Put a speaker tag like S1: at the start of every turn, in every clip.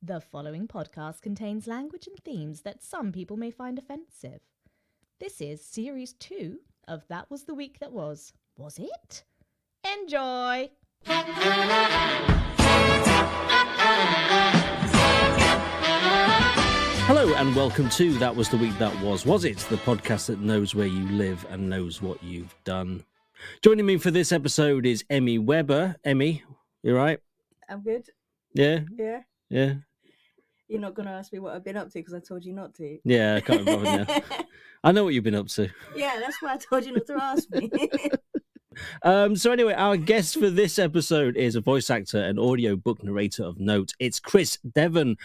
S1: The following podcast contains language and themes that some people may find offensive. This is Series 2 of That Was the Week That Was. Was it? Enjoy!
S2: Hello and welcome to That Was the Week That Was. Was it? The podcast that knows where you live and knows what you've done. Joining me for this episode is Emmy Webber. Emmy, you right?
S3: I'm good.
S2: Yeah?
S3: Yeah.
S2: Yeah?
S3: You're not going to ask me what I've been up to because I told you not to.
S2: Yeah, I can't remember now. I know what you've been up to.
S3: Yeah, that's why I told you not to ask me.
S2: So anyway, our guest for this episode is a voice actor and audiobook narrator of note. It's Chris Devon.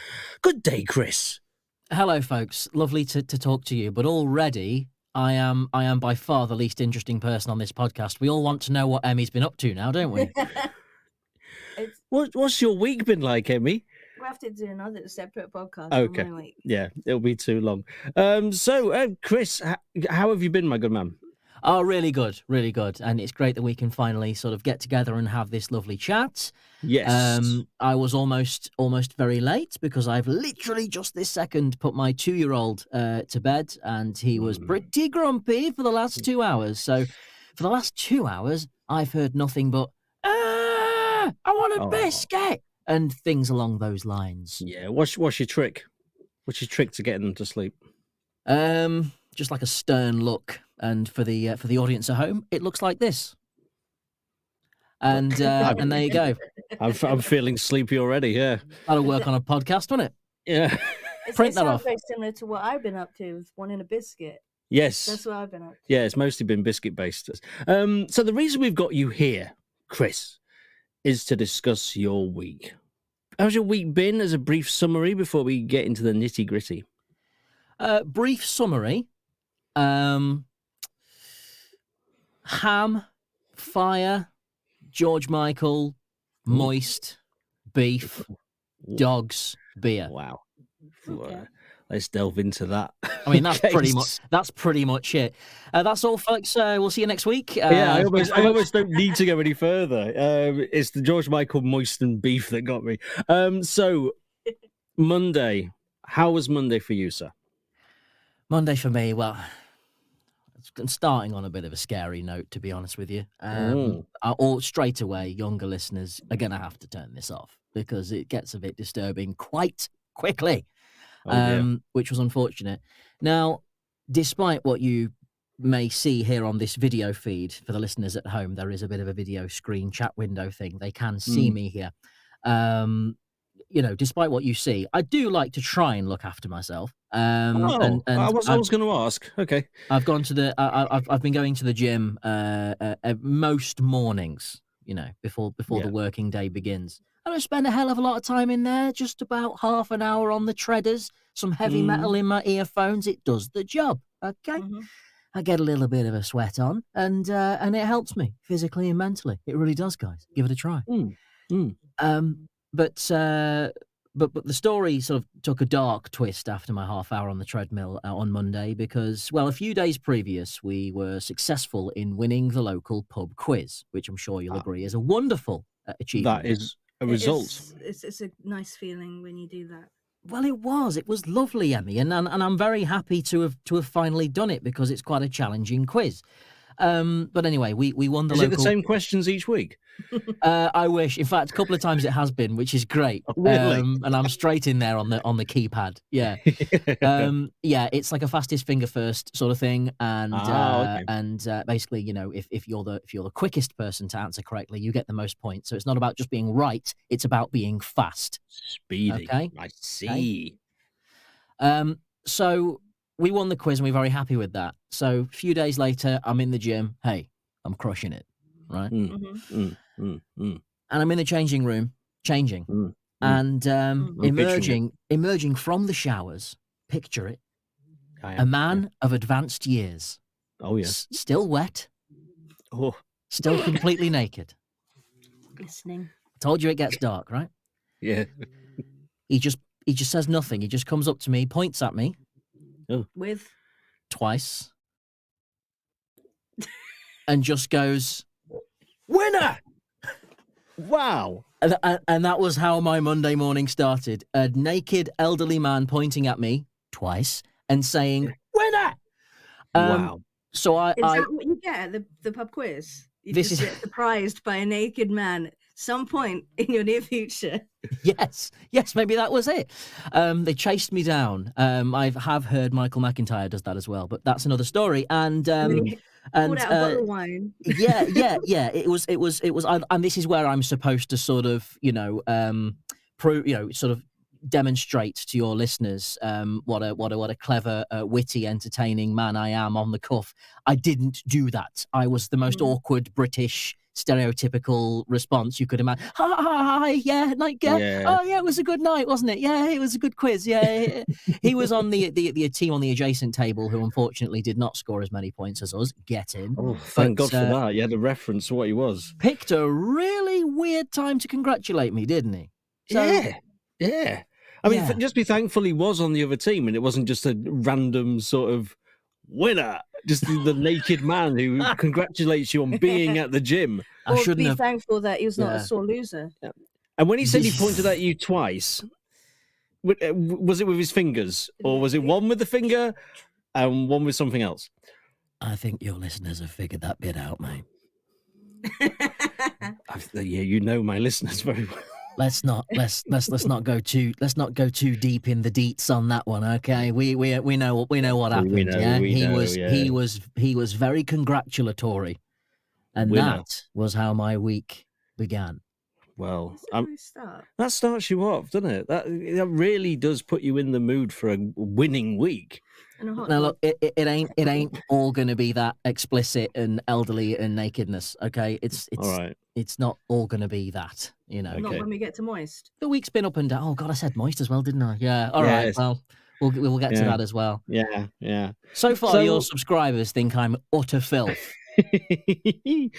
S2: Good day, Chris.
S4: Hello, folks. Lovely to talk to you. But already, I am by far the least interesting person on this podcast. We all want to know what Emmy's been up to now, don't we?
S2: What's your week been like, Emmy?
S3: We'll have to do another separate podcast.
S2: Okay.
S3: On my week.
S2: Yeah, it'll be too long. So, Chris, how have you been, my good man?
S4: Oh, really good, really good. And it's great that we can finally sort of get together and have this lovely chat.
S2: Yes.
S4: I was almost very late because I've literally just this second put my 2-year-old to bed, and he was pretty grumpy for the last 2 hours. So for the last 2 hours, I've heard nothing but, I want a biscuit, and things along those lines.
S2: Yeah. What's your trick? What's your trick to getting them to sleep?
S4: Just like a stern look, and for the audience at home, it looks like this. And there you go.
S2: I'm feeling sleepy already. Yeah.
S4: That'll work on a podcast, won't it?
S2: Yeah.
S4: Print
S3: it
S4: that
S3: sounds
S4: off.
S3: very similar to what I've been up to, with wanting a biscuit.
S2: Yes.
S3: That's what I've been up to.
S2: Yeah, it's mostly been biscuit based. So the reason we've got you here, Chris, is to discuss your week. How's your week been as a brief summary before we get into the nitty gritty?
S4: Brief summary. Ham, fire, George Michael, moist, beef, dogs, beer.
S2: Wow.
S3: Okay.
S2: Let's delve into that.
S4: I mean, that's
S2: Okay.
S4: pretty much it. That's all, folks. We'll see you next week.
S2: Yeah, I almost don't need to go any further. It's the George Michael moist and beef that got me. So Monday. How was Monday for you, sir?
S4: Monday for me, well, I'm starting on a bit of a scary note, to be honest with you. Or straight away, younger listeners are going to have to turn this off because it gets a bit disturbing quite quickly, which was unfortunate. Now, despite what you may see here on this video feed, for the listeners at home, there is a bit of a video screen chat window thing. They can see me here. Despite what you see, I do like to try and look after myself.
S2: I was going to ask. Okay,
S4: I've gone to I've been going to the gym most mornings, before the working day begins. And I spend a hell of a lot of time in there, just about half an hour on the treaders, some heavy metal in my earphones. It does the job. Okay. Mm-hmm. I get a little bit of a sweat on, and it helps me physically and mentally. It really does, guys. Give it a try. But the story sort of took a dark twist after my half hour on the treadmill on Monday because, well, a few days previous, we were successful in winning the local pub quiz, which I'm sure you'll agree is a wonderful achievement.
S2: That is a result.
S3: It's a nice feeling when you do that.
S4: Well, it was lovely, Emmy, and I'm very happy to have finally done it because it's quite a challenging quiz. But anyway, we won the local...
S2: Is it the same questions each week?
S4: I wish. In fact, a couple of times it has been, which is great.
S2: Really?
S4: And I'm straight in there on the keypad. Yeah. It's like a fastest finger first sort of thing. And basically, if you're the quickest person to answer correctly, you get the most points. So it's not about just being right; it's about being fast.
S2: Speedy.
S4: Okay.
S2: I see.
S4: Okay. So we won the quiz and we're very happy with that. So a few days later, I'm in the gym. Hey, I'm crushing it, right? And I'm in the changing room, changing. And emerging from the showers, picture it, a man of advanced years.
S2: Oh, yeah.
S4: Still wet.
S2: Oh.
S4: Still completely naked.
S3: Listening.
S4: Told you it gets dark, right?
S2: Yeah.
S4: He just says nothing. He just comes up to me, points at me.
S3: With?
S4: Twice. And just goes, winner!
S2: Wow.
S4: And that was how my Monday morning started. A naked elderly man pointing at me twice and saying, "Winner!"
S2: Wow.
S4: So
S3: Is that what you get at the pub quiz? You
S4: This
S3: just
S4: is-
S3: get surprised by a naked man some point in your near future.
S4: Yes, maybe that was it. They chased me down. I have heard Michael McIntyre does that as well, but that's another story. And
S3: Pulled out a bottle of wine.
S4: yeah. It was, and this is where I'm supposed to sort of, sort of demonstrate to your listeners what a clever, witty, entertaining man I am on the cuff. I didn't do that. I was the most awkward British stereotypical response you could imagine. Hi, yeah, night,
S2: Yeah.
S4: Oh yeah, it was a good night, wasn't it? Yeah, it was a good quiz. Yeah, he was on the team on the adjacent table who unfortunately did not score as many points as us. Get in.
S2: Oh, thank
S4: But,
S2: God for that. You had a reference to what he was.
S4: Picked a really weird time to congratulate me, didn't he? So,
S2: Yeah. I mean,
S4: Yeah.
S2: just be thankful he was on the other team and it wasn't just a random sort of winner. Just the naked man who congratulates you on being at the gym.
S4: I
S3: Or
S4: shouldn't
S3: be
S4: have.
S3: thankful that he was not
S4: Yeah.
S3: a sore loser.
S2: And when he said he pointed at you twice, was it with his fingers? Or was it one with the finger and one with something else?
S4: I think your listeners have figured that bit out, mate.
S2: Yeah, you know my listeners very well.
S4: Let's not go too deep in the deets on that one, okay? We know what happened. He was very congratulatory, and
S2: Winner.
S4: that was how my week began.
S2: Well,
S3: That's a nice start.
S2: that starts you off, doesn't it? That really does put you in the mood for a winning week.
S3: And a hot
S4: Now
S3: dog.
S4: look, it ain't all gonna be that explicit and elderly and nakedness, okay? It's
S2: All right.
S4: it's not all gonna be that, you know.
S3: Not
S2: okay.
S3: when we get to moist.
S4: The week's been up and down. Oh God, I said moist as well, didn't I? Yeah. All right.
S2: Yes.
S4: Well, we'll get to
S2: Yeah.
S4: that as well.
S2: Yeah.
S4: So far,
S2: So-
S4: your subscribers think I'm utter filth.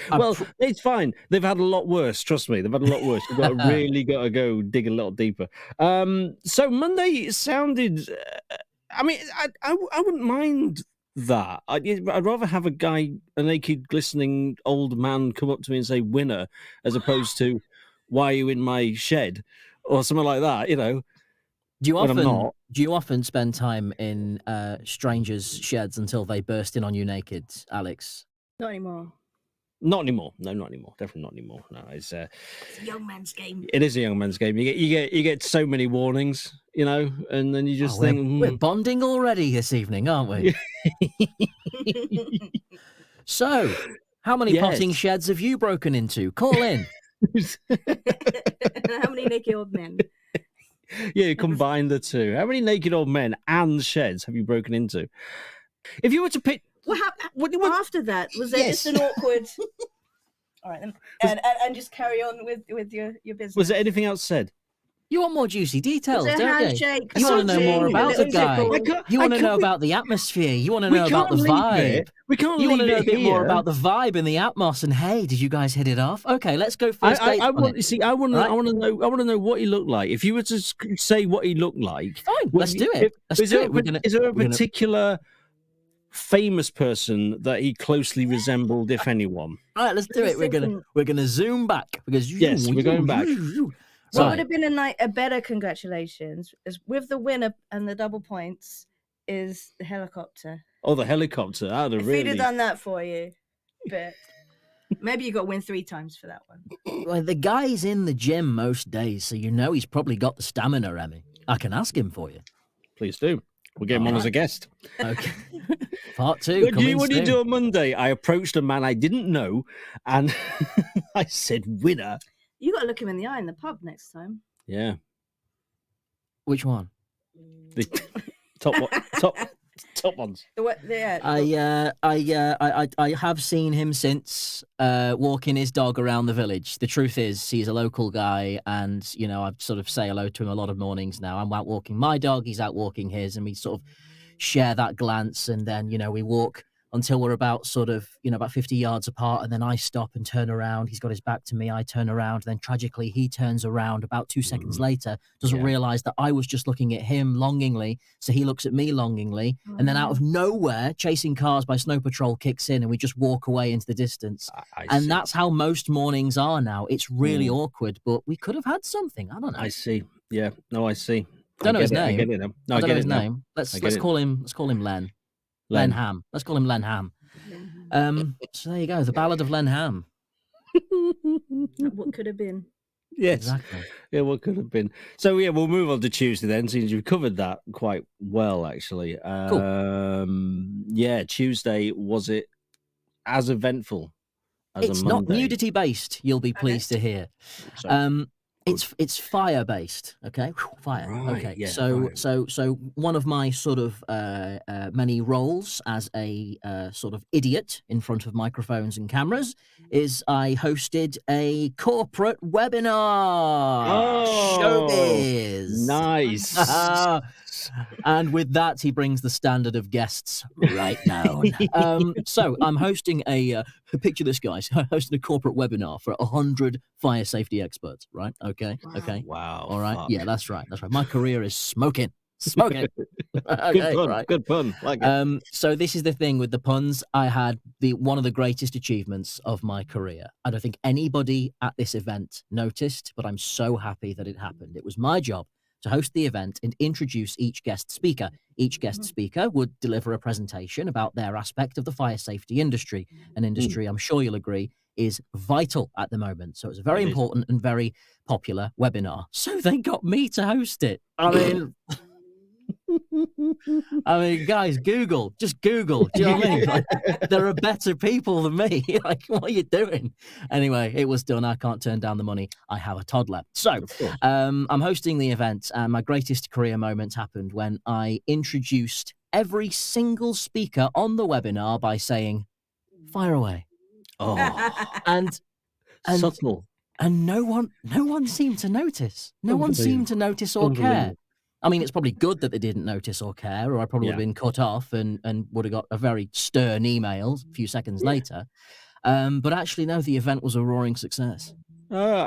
S2: Well, it's fine. They've had a lot worse. Trust me, they've had a lot worse. You've got to go dig a little deeper. So Monday sounded. I mean, I wouldn't mind that. I'd rather have a naked, glistening old man come up to me and say "winner," as opposed to "why are you in my shed" or something like that. You know.
S4: Do
S2: When I'm not.
S4: you often spend time in strangers' sheds until they burst in on you naked, Alex?
S3: Not anymore.
S2: Not anymore. No, not anymore. Definitely not anymore. No, it's
S3: It's a young man's game.
S2: it is a young man's game. You get so many warnings, you know, and then you just
S4: Oh,
S2: think,
S4: we're bonding already this evening, aren't we? So, how many
S2: Yes.
S4: potting sheds have you broken into? Call in.
S3: How many naked old men?
S2: yeah, combine the two. How many naked old men and sheds have you broken into? If you were to pick,
S3: What happened
S2: what,
S3: after that? Was there just an awkward? All right, then. And just carry on with your business.
S2: was there anything else said?
S4: You want more juicy details,
S3: Was there a
S4: don't you?
S3: handshake?
S4: You want to know more
S3: something, a
S4: about the
S3: little
S4: guy.
S3: tickle?
S4: You want to
S2: I
S4: know
S2: can't-
S4: about the atmosphere. You want to
S2: we
S4: know about the
S2: can't leave
S4: vibe.
S2: it. We can't
S4: You want to
S2: leave
S4: know a
S2: it
S4: bit more
S2: here.
S4: about the vibe and the atmos. And hey, did you guys hit it off? Okay, let's go first dates
S2: I
S4: on
S2: want
S4: it.
S2: see. I want
S4: Right.
S2: to know what he looked like. If you were to say what he looked like,
S4: Fine, let's do it.
S2: Is there a particular famous person that he closely resembled, if anyone?
S4: All right, let's do it. We're gonna zoom back because
S2: Yes, we're going back.
S3: What
S4: Right.
S3: would have been a better congratulations is with the winner and the double points is the helicopter.
S2: Oh, the helicopter. I'd have
S3: If we'd
S2: really.
S3: have done that for you, but maybe you got to win 3 times for that one.
S4: Well, the guy's in the gym most days, so you know he's probably got the stamina, Emmy. I can ask him for you.
S2: Please do. We'll get him on as a guest.
S4: Okay. Part 2.
S2: What do you do on Monday? I approached a man I didn't know, and I said, "Winner."
S3: You got to look him in the eye in the pub next time.
S2: Yeah,
S4: Which one?
S2: the top ones.
S4: I have seen him since walking his dog around the village. The truth is, he's a local guy, and you know I sort of say hello to him a lot of mornings now. I'm out walking my dog, he's out walking his, and we sort of share that glance, and then you know we walk until we're about about 50 yards apart. And then I stop and turn around. He's got his back to me. I turn around. Then tragically, he turns around about 2 seconds later, doesn't realize that I was just looking at him longingly. So he looks at me longingly. And then out of nowhere, chasing cars by Snow Patrol kicks in and we just walk away into the distance. And that's how most mornings are now. It's really awkward, but we could have had something. I don't know.
S2: I see. Yeah. No, I see.
S4: Don't know his name.
S2: I get it now. No,
S4: I don't know
S2: get
S4: his
S2: it now.
S4: name. Let's call him Len. Len Ham. Let's call him Len Ham. So there you go. The Ballad of Len Ham.
S3: What could have been?
S2: Yes.
S4: Exactly.
S2: Yeah, what could have been. So yeah, we'll move on to Tuesday then, since you've covered that quite well, actually.
S4: Cool.
S2: Yeah, Tuesday, was it as eventful as
S4: It's
S2: a
S4: not
S2: Monday?
S4: nudity based. You'll be pleased to hear.
S2: So,
S4: It's fire based. Okay, fire.
S2: Right,
S4: Okay,
S2: yeah,
S4: so
S2: fire.
S4: one of my sort of many roles as a sort of idiot in front of microphones and cameras is I hosted a corporate webinar. Showbiz.
S2: Nice.
S4: And with that, he brings the standard of guests right down. So I'm hosting picture this, guys. I'm hosting a corporate webinar for 100 fire safety experts, right? Okay.
S2: Wow.
S4: All right.
S2: Fuck.
S4: Yeah, that's right. My career is smoking. Okay,
S2: Good pun.
S4: right.
S2: Good pun. Like it.
S4: So this is the thing with the puns. I had one of the greatest achievements of my career. I don't think anybody at this event noticed, but I'm so happy that it happened. It was my job to host the event and introduce each guest speaker. Each guest speaker would deliver a presentation about their aspect of the fire safety industry, an industry I'm sure you'll agree is vital at the moment. So it's a very important and very popular webinar. So they got me to host it. I mean, guys, just Google. Do you know what I mean? Like, there are better people than me. Like, what are you doing? Anyway, it was done. I can't turn down the money. I have a toddler. So I'm hosting the event, and my greatest career moment happened when I introduced every single speaker on the webinar by saying, "Fire away."
S2: Oh,
S4: And
S2: subtle.
S4: and no one seemed to notice. No one seemed to notice or care. I mean, it's probably good that they didn't notice or care, or I probably would have been cut off and would have got a very stern email a few seconds later. But actually, no, the event was a roaring success.
S2: Oh,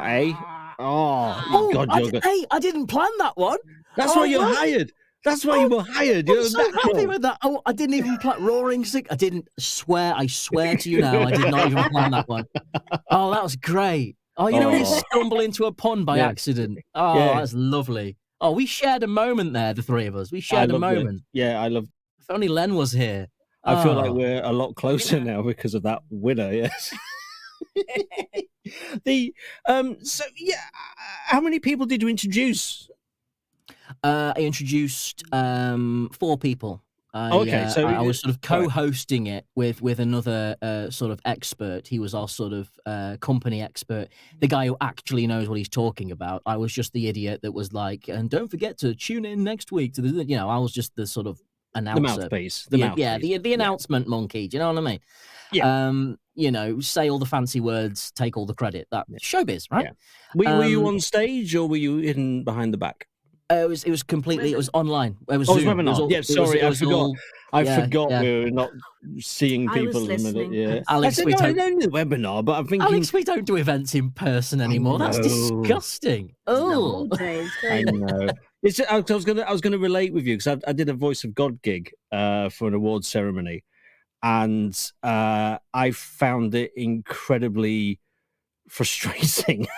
S2: God, you're good.
S4: Hey, I didn't plan that one.
S2: That's why you're hired. That's why you were hired.
S4: I'm
S2: You're
S4: so happy
S2: natural.
S4: with that. Oh, I didn't even plan roaring sick. I swear to you now, I did not even plan that one. Oh, that was great. Oh, you know when you stumble into a pun by accident. Oh, that's lovely. Oh, we shared a moment there, the three of us. We shared a moment.
S2: Yeah, I love.
S4: If only Len was here.
S2: I feel like we're a lot closer now because of that winner. Yes. So yeah, how many people did you introduce?
S4: I introduced 4 people.
S2: So
S4: I was sort of co-hosting it with another sort of expert. He was our sort of company expert, the guy who actually knows what he's talking about. I was just the idiot that was like, and don't forget to tune in next week to the, I was just the sort of announcer.
S2: The mouthpiece.
S4: The announcement monkey. Do you know what I mean? Yeah. Say all the fancy words, take all the credit. That showbiz, right?
S2: Yeah. Were you on stage or were you hidden behind the back?
S4: It was completely. It was online. It was
S2: Zoom.
S4: Zoom.
S2: Webinar. I forgot. I forgot
S4: yeah.
S2: we were not seeing people
S3: I was
S2: in a minute.
S3: listening.
S2: Yeah,
S4: Alex,
S2: I don't do the webinar, but I'm thinking.
S4: Alex, we don't do events in person anymore. That's disgusting. Oh,
S2: I know. I was gonna relate with you because I did a Voice of God gig for an awards ceremony, and I found it incredibly frustrating.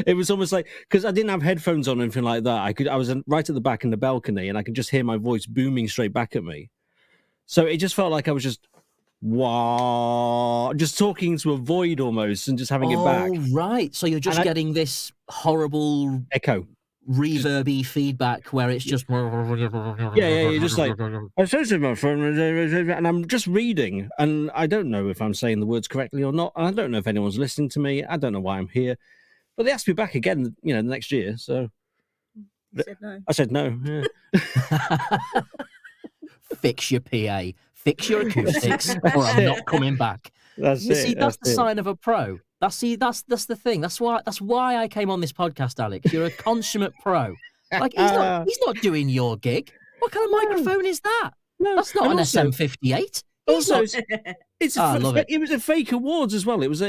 S2: It was almost like, because I didn't have headphones on or anything like that, I was right at the back in the balcony and I could just hear my voice booming straight back at me, so it just felt like I was just just talking to a void almost and just having it back.
S4: Right, so you're just getting this horrible
S2: echo,
S4: reverby feedback where it's just
S2: you're just like, I said my phone, and I'm just reading, and I don't know if I'm saying the words correctly or not. I don't know if anyone's listening to me. I don't know why I'm here, but they asked me back again, the next year. So I said no. Yeah.
S4: Fix your PA, fix your acoustics, or I'm not coming back.
S2: That's it.
S4: See, that's the sign of a pro. That's the thing. That's why I came on this podcast, Alex. You're a consummate pro. Like he's not doing your gig. What kind of microphone is that?
S2: No,
S4: that's not an SM58.
S2: Also,
S4: I love it.
S2: It was a fake awards as well. It was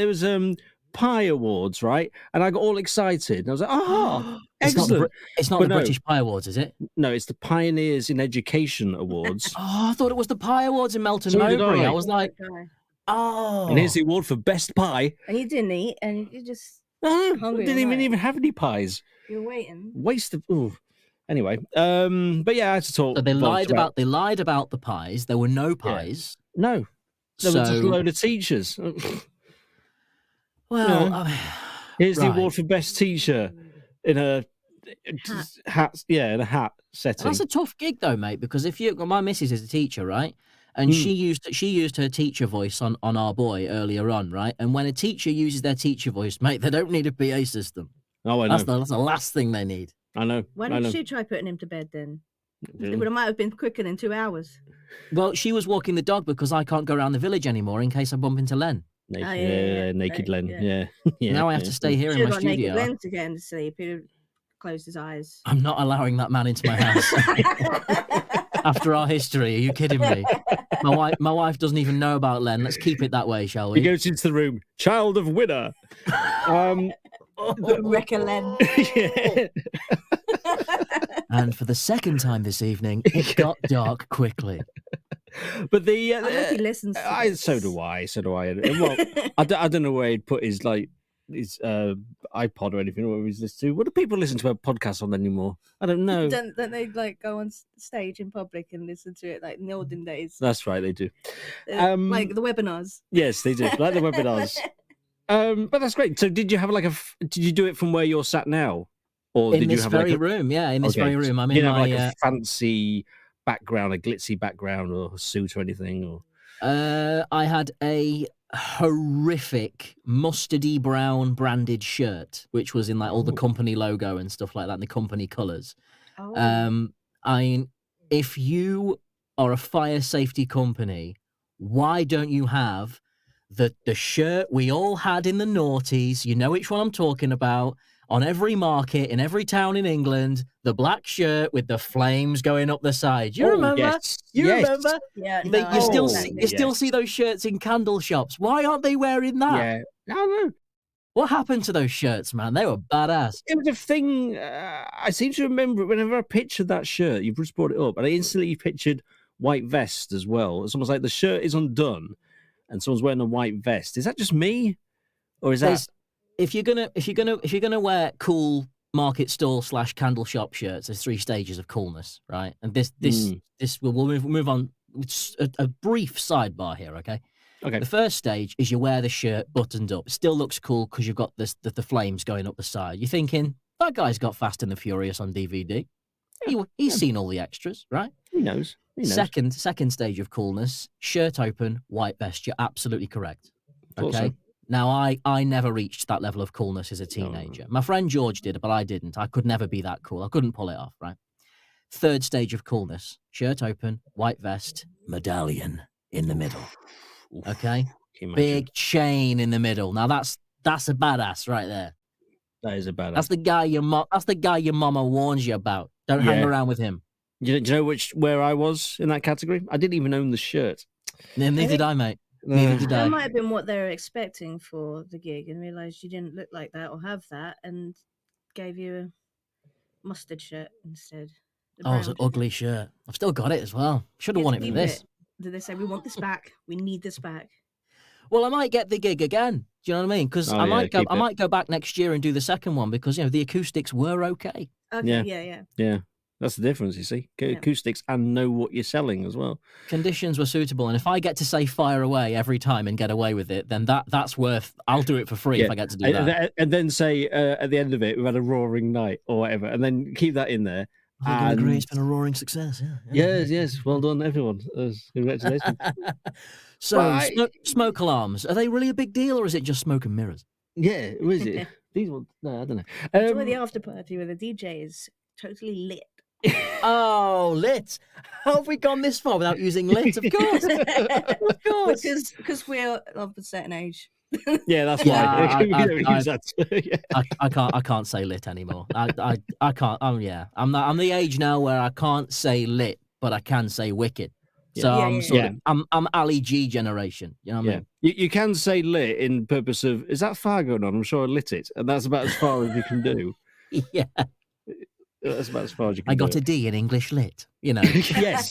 S2: Pie Awards, right? And I got all excited. And I was like, excellent.
S4: It's not
S2: But
S4: the
S2: no.
S4: British Pie Awards, is it?
S2: No, it's the Pioneers in Education Awards.
S4: Oh, I thought it was the Pie Awards in Melton
S2: So did
S4: Mowbray.
S2: I.
S4: I was like, oh.
S2: And here's the award for best pie.
S3: And you didn't eat, and you just
S2: No,
S3: Hungry
S2: we didn't
S3: all night.
S2: even have any pies.
S3: you're waiting.
S2: Waste of. Ooh. Anyway, but yeah, I had to talk.
S4: So they lied
S2: about
S4: about the pies. There were no pies.
S2: No, there were just a
S4: So-
S2: load of teachers.
S4: Well,
S2: Yeah. Here's the
S4: right.
S2: award for best teacher in a hat. Yeah, in a hat setting.
S4: That's a tough gig though, mate, because if you my missus is a teacher, right? And she used her teacher voice on our boy earlier on, right? And when a teacher uses their teacher voice, mate, they don't need a PA system.
S2: Oh, I know.
S4: That's the last thing they need.
S2: I know.
S3: Why
S2: I
S3: didn't
S2: know.
S3: she try putting him to bed then?
S2: Really?
S3: It might have been quicker than 2 hours.
S4: Well, she was walking the dog because I can't go around the village anymore in case I bump into Len.
S2: Naked,
S3: Oh, yeah.
S2: naked Len.
S3: Yeah.
S2: Yeah. yeah.
S4: Now I have to stay here in
S3: Should
S4: my
S3: have got naked
S4: studio.
S3: Len to get him to sleep. He'd have closed his eyes.
S4: I'm not allowing that man into my house after our history. Are you kidding me? My wife doesn't even know about Len. Let's keep it that way, shall
S2: He
S4: we?
S2: goes into the room. Child of winner.
S3: Wrecker Len.
S2: yeah.
S4: And for the second time this evening, it got dark quickly.
S2: But the
S3: I hope he listens to this.
S2: so do I. Well, I don't know where he'd put his his iPod or anything. Or whatever he's listening to. What do people listen to a podcast on anymore? I don't know.
S3: Don't they like go on stage in public and listen to it like in the olden days?
S2: That's right, they do.
S3: Like the webinars.
S2: Yes, they do. Like the webinars. But that's great. So, did you have did you do it from where you're sat now, or
S4: In
S2: did you
S4: this
S2: have
S4: very
S2: like
S4: room, yeah, in this
S2: Okay,
S4: very room. I'm
S2: you
S4: in
S2: didn't
S4: my.
S2: have like a fancy background, a glitzy background, or a suit or anything? Or
S4: I had a horrific mustardy brown branded shirt, which was in like all the company logo and stuff like that, and the company colours.
S3: Oh.
S4: If you are a fire safety company, why don't you have the shirt we all had in the noughties? You know which one I'm talking about. On every market in every town in England, the black shirt with the flames going up the side. You remember?
S2: Yes.
S4: You
S2: Yes.
S4: remember?
S3: Yeah,
S4: You
S3: no,
S4: still
S3: I
S4: see,
S3: don't
S4: you
S3: think-
S4: still see those shirts in candle shops. Why aren't they wearing that?
S2: Yeah, I don't know.
S4: What happened to those shirts, man? They were badass.
S2: It was a thing. I seem to remember whenever I pictured that shirt, you've just brought it up, and I instantly pictured white vest as well. It's almost like the shirt is undone, and someone's wearing a white vest. Is that just me, or is that?
S4: There's- if you're gonna wear cool market stall / candle shop shirts, there's 3 stages of coolness, right? And this we'll move on. It's a brief sidebar here, okay?
S2: Okay.
S4: The first stage is you wear the shirt buttoned up. It still looks cool because you've got the flames going up the side. You're thinking that guy's got Fast and the Furious on DVD. He's seen all the extras, right?
S2: He knows. He knows.
S4: Second stage of coolness, shirt open, white vest. You're absolutely correct.
S2: Thought
S4: Okay.
S2: so.
S4: Now, I never reached that level of coolness as a teenager. My friend George did, but I didn't. I could never be that cool. I couldn't pull it off, right? Third stage of coolness, shirt open, white vest, medallion in the middle.
S2: Oof.
S4: Okay?
S2: Can you imagine?
S4: Big chain in the middle. Now, that's a badass right there.
S2: That is a bad.
S4: That's the guy your mama warns you about. Don't hang
S2: Yeah.
S4: around with him.
S2: Do you know where I was in that category? I didn't even own the shirt.
S4: Neither did I, mate. Neither did
S3: That
S4: I.
S3: might have been what they were expecting for the gig and realised you didn't look like that or have that and gave you a mustard shirt instead. The
S4: Oh, it's an
S3: brown.
S4: ugly shirt. I've still got it as well. Should have
S3: Yes,
S4: won it for
S3: keep
S4: this.
S3: Did they say, we want this back? We need this back.
S4: Well, I might get the gig again. Do you know what I mean? Because
S2: Oh,
S4: I
S2: yeah,
S4: might go.
S2: keep
S4: I
S2: it.
S4: might go back next year and do the second one because the acoustics were okay.
S3: Okay,
S2: Yeah.
S3: yeah.
S2: Yeah, that's the difference. You see,
S3: Yeah.
S2: acoustics and know what you're selling as well.
S4: Conditions were suitable, and if I get to say fire away every time and get away with it, then that's worth. I'll do it for free if
S2: Yeah.
S4: I get to do that.
S2: And then say at the end of it, we've had a roaring night or whatever, and then keep that in there.
S4: I agree.
S2: And-
S4: It's been a roaring success. Yeah.
S2: Yes. Well done, everyone. Congratulations.
S4: So,
S2: Right.
S4: smoke alarms, are they really a big deal, or is it just smoke and mirrors?
S2: Yeah, who is it? These ones? No, I don't know.
S3: Enjoy the after party where the DJ is totally lit.
S4: Oh, lit! How have we gone this far without using lit? Of course, of course.
S3: Because we're of a certain age.
S2: Yeah, that's
S4: Yeah,
S2: why. We
S4: I-
S2: don't
S4: I-
S2: use that. Yeah.
S4: I can't say lit anymore. I can't. I'm the age now where I can't say lit, but I can say wicked. So
S2: Yeah.
S4: I'm sort of I'm Ali G generation. You know what I mean?
S2: You can say lit in purpose of, is that fire going on? I'm sure I lit it. And that's about as far as you can do.
S4: Yeah.
S2: That's about as far as you can
S4: I
S2: do.
S4: got a D in English lit. You know.
S2: Yes.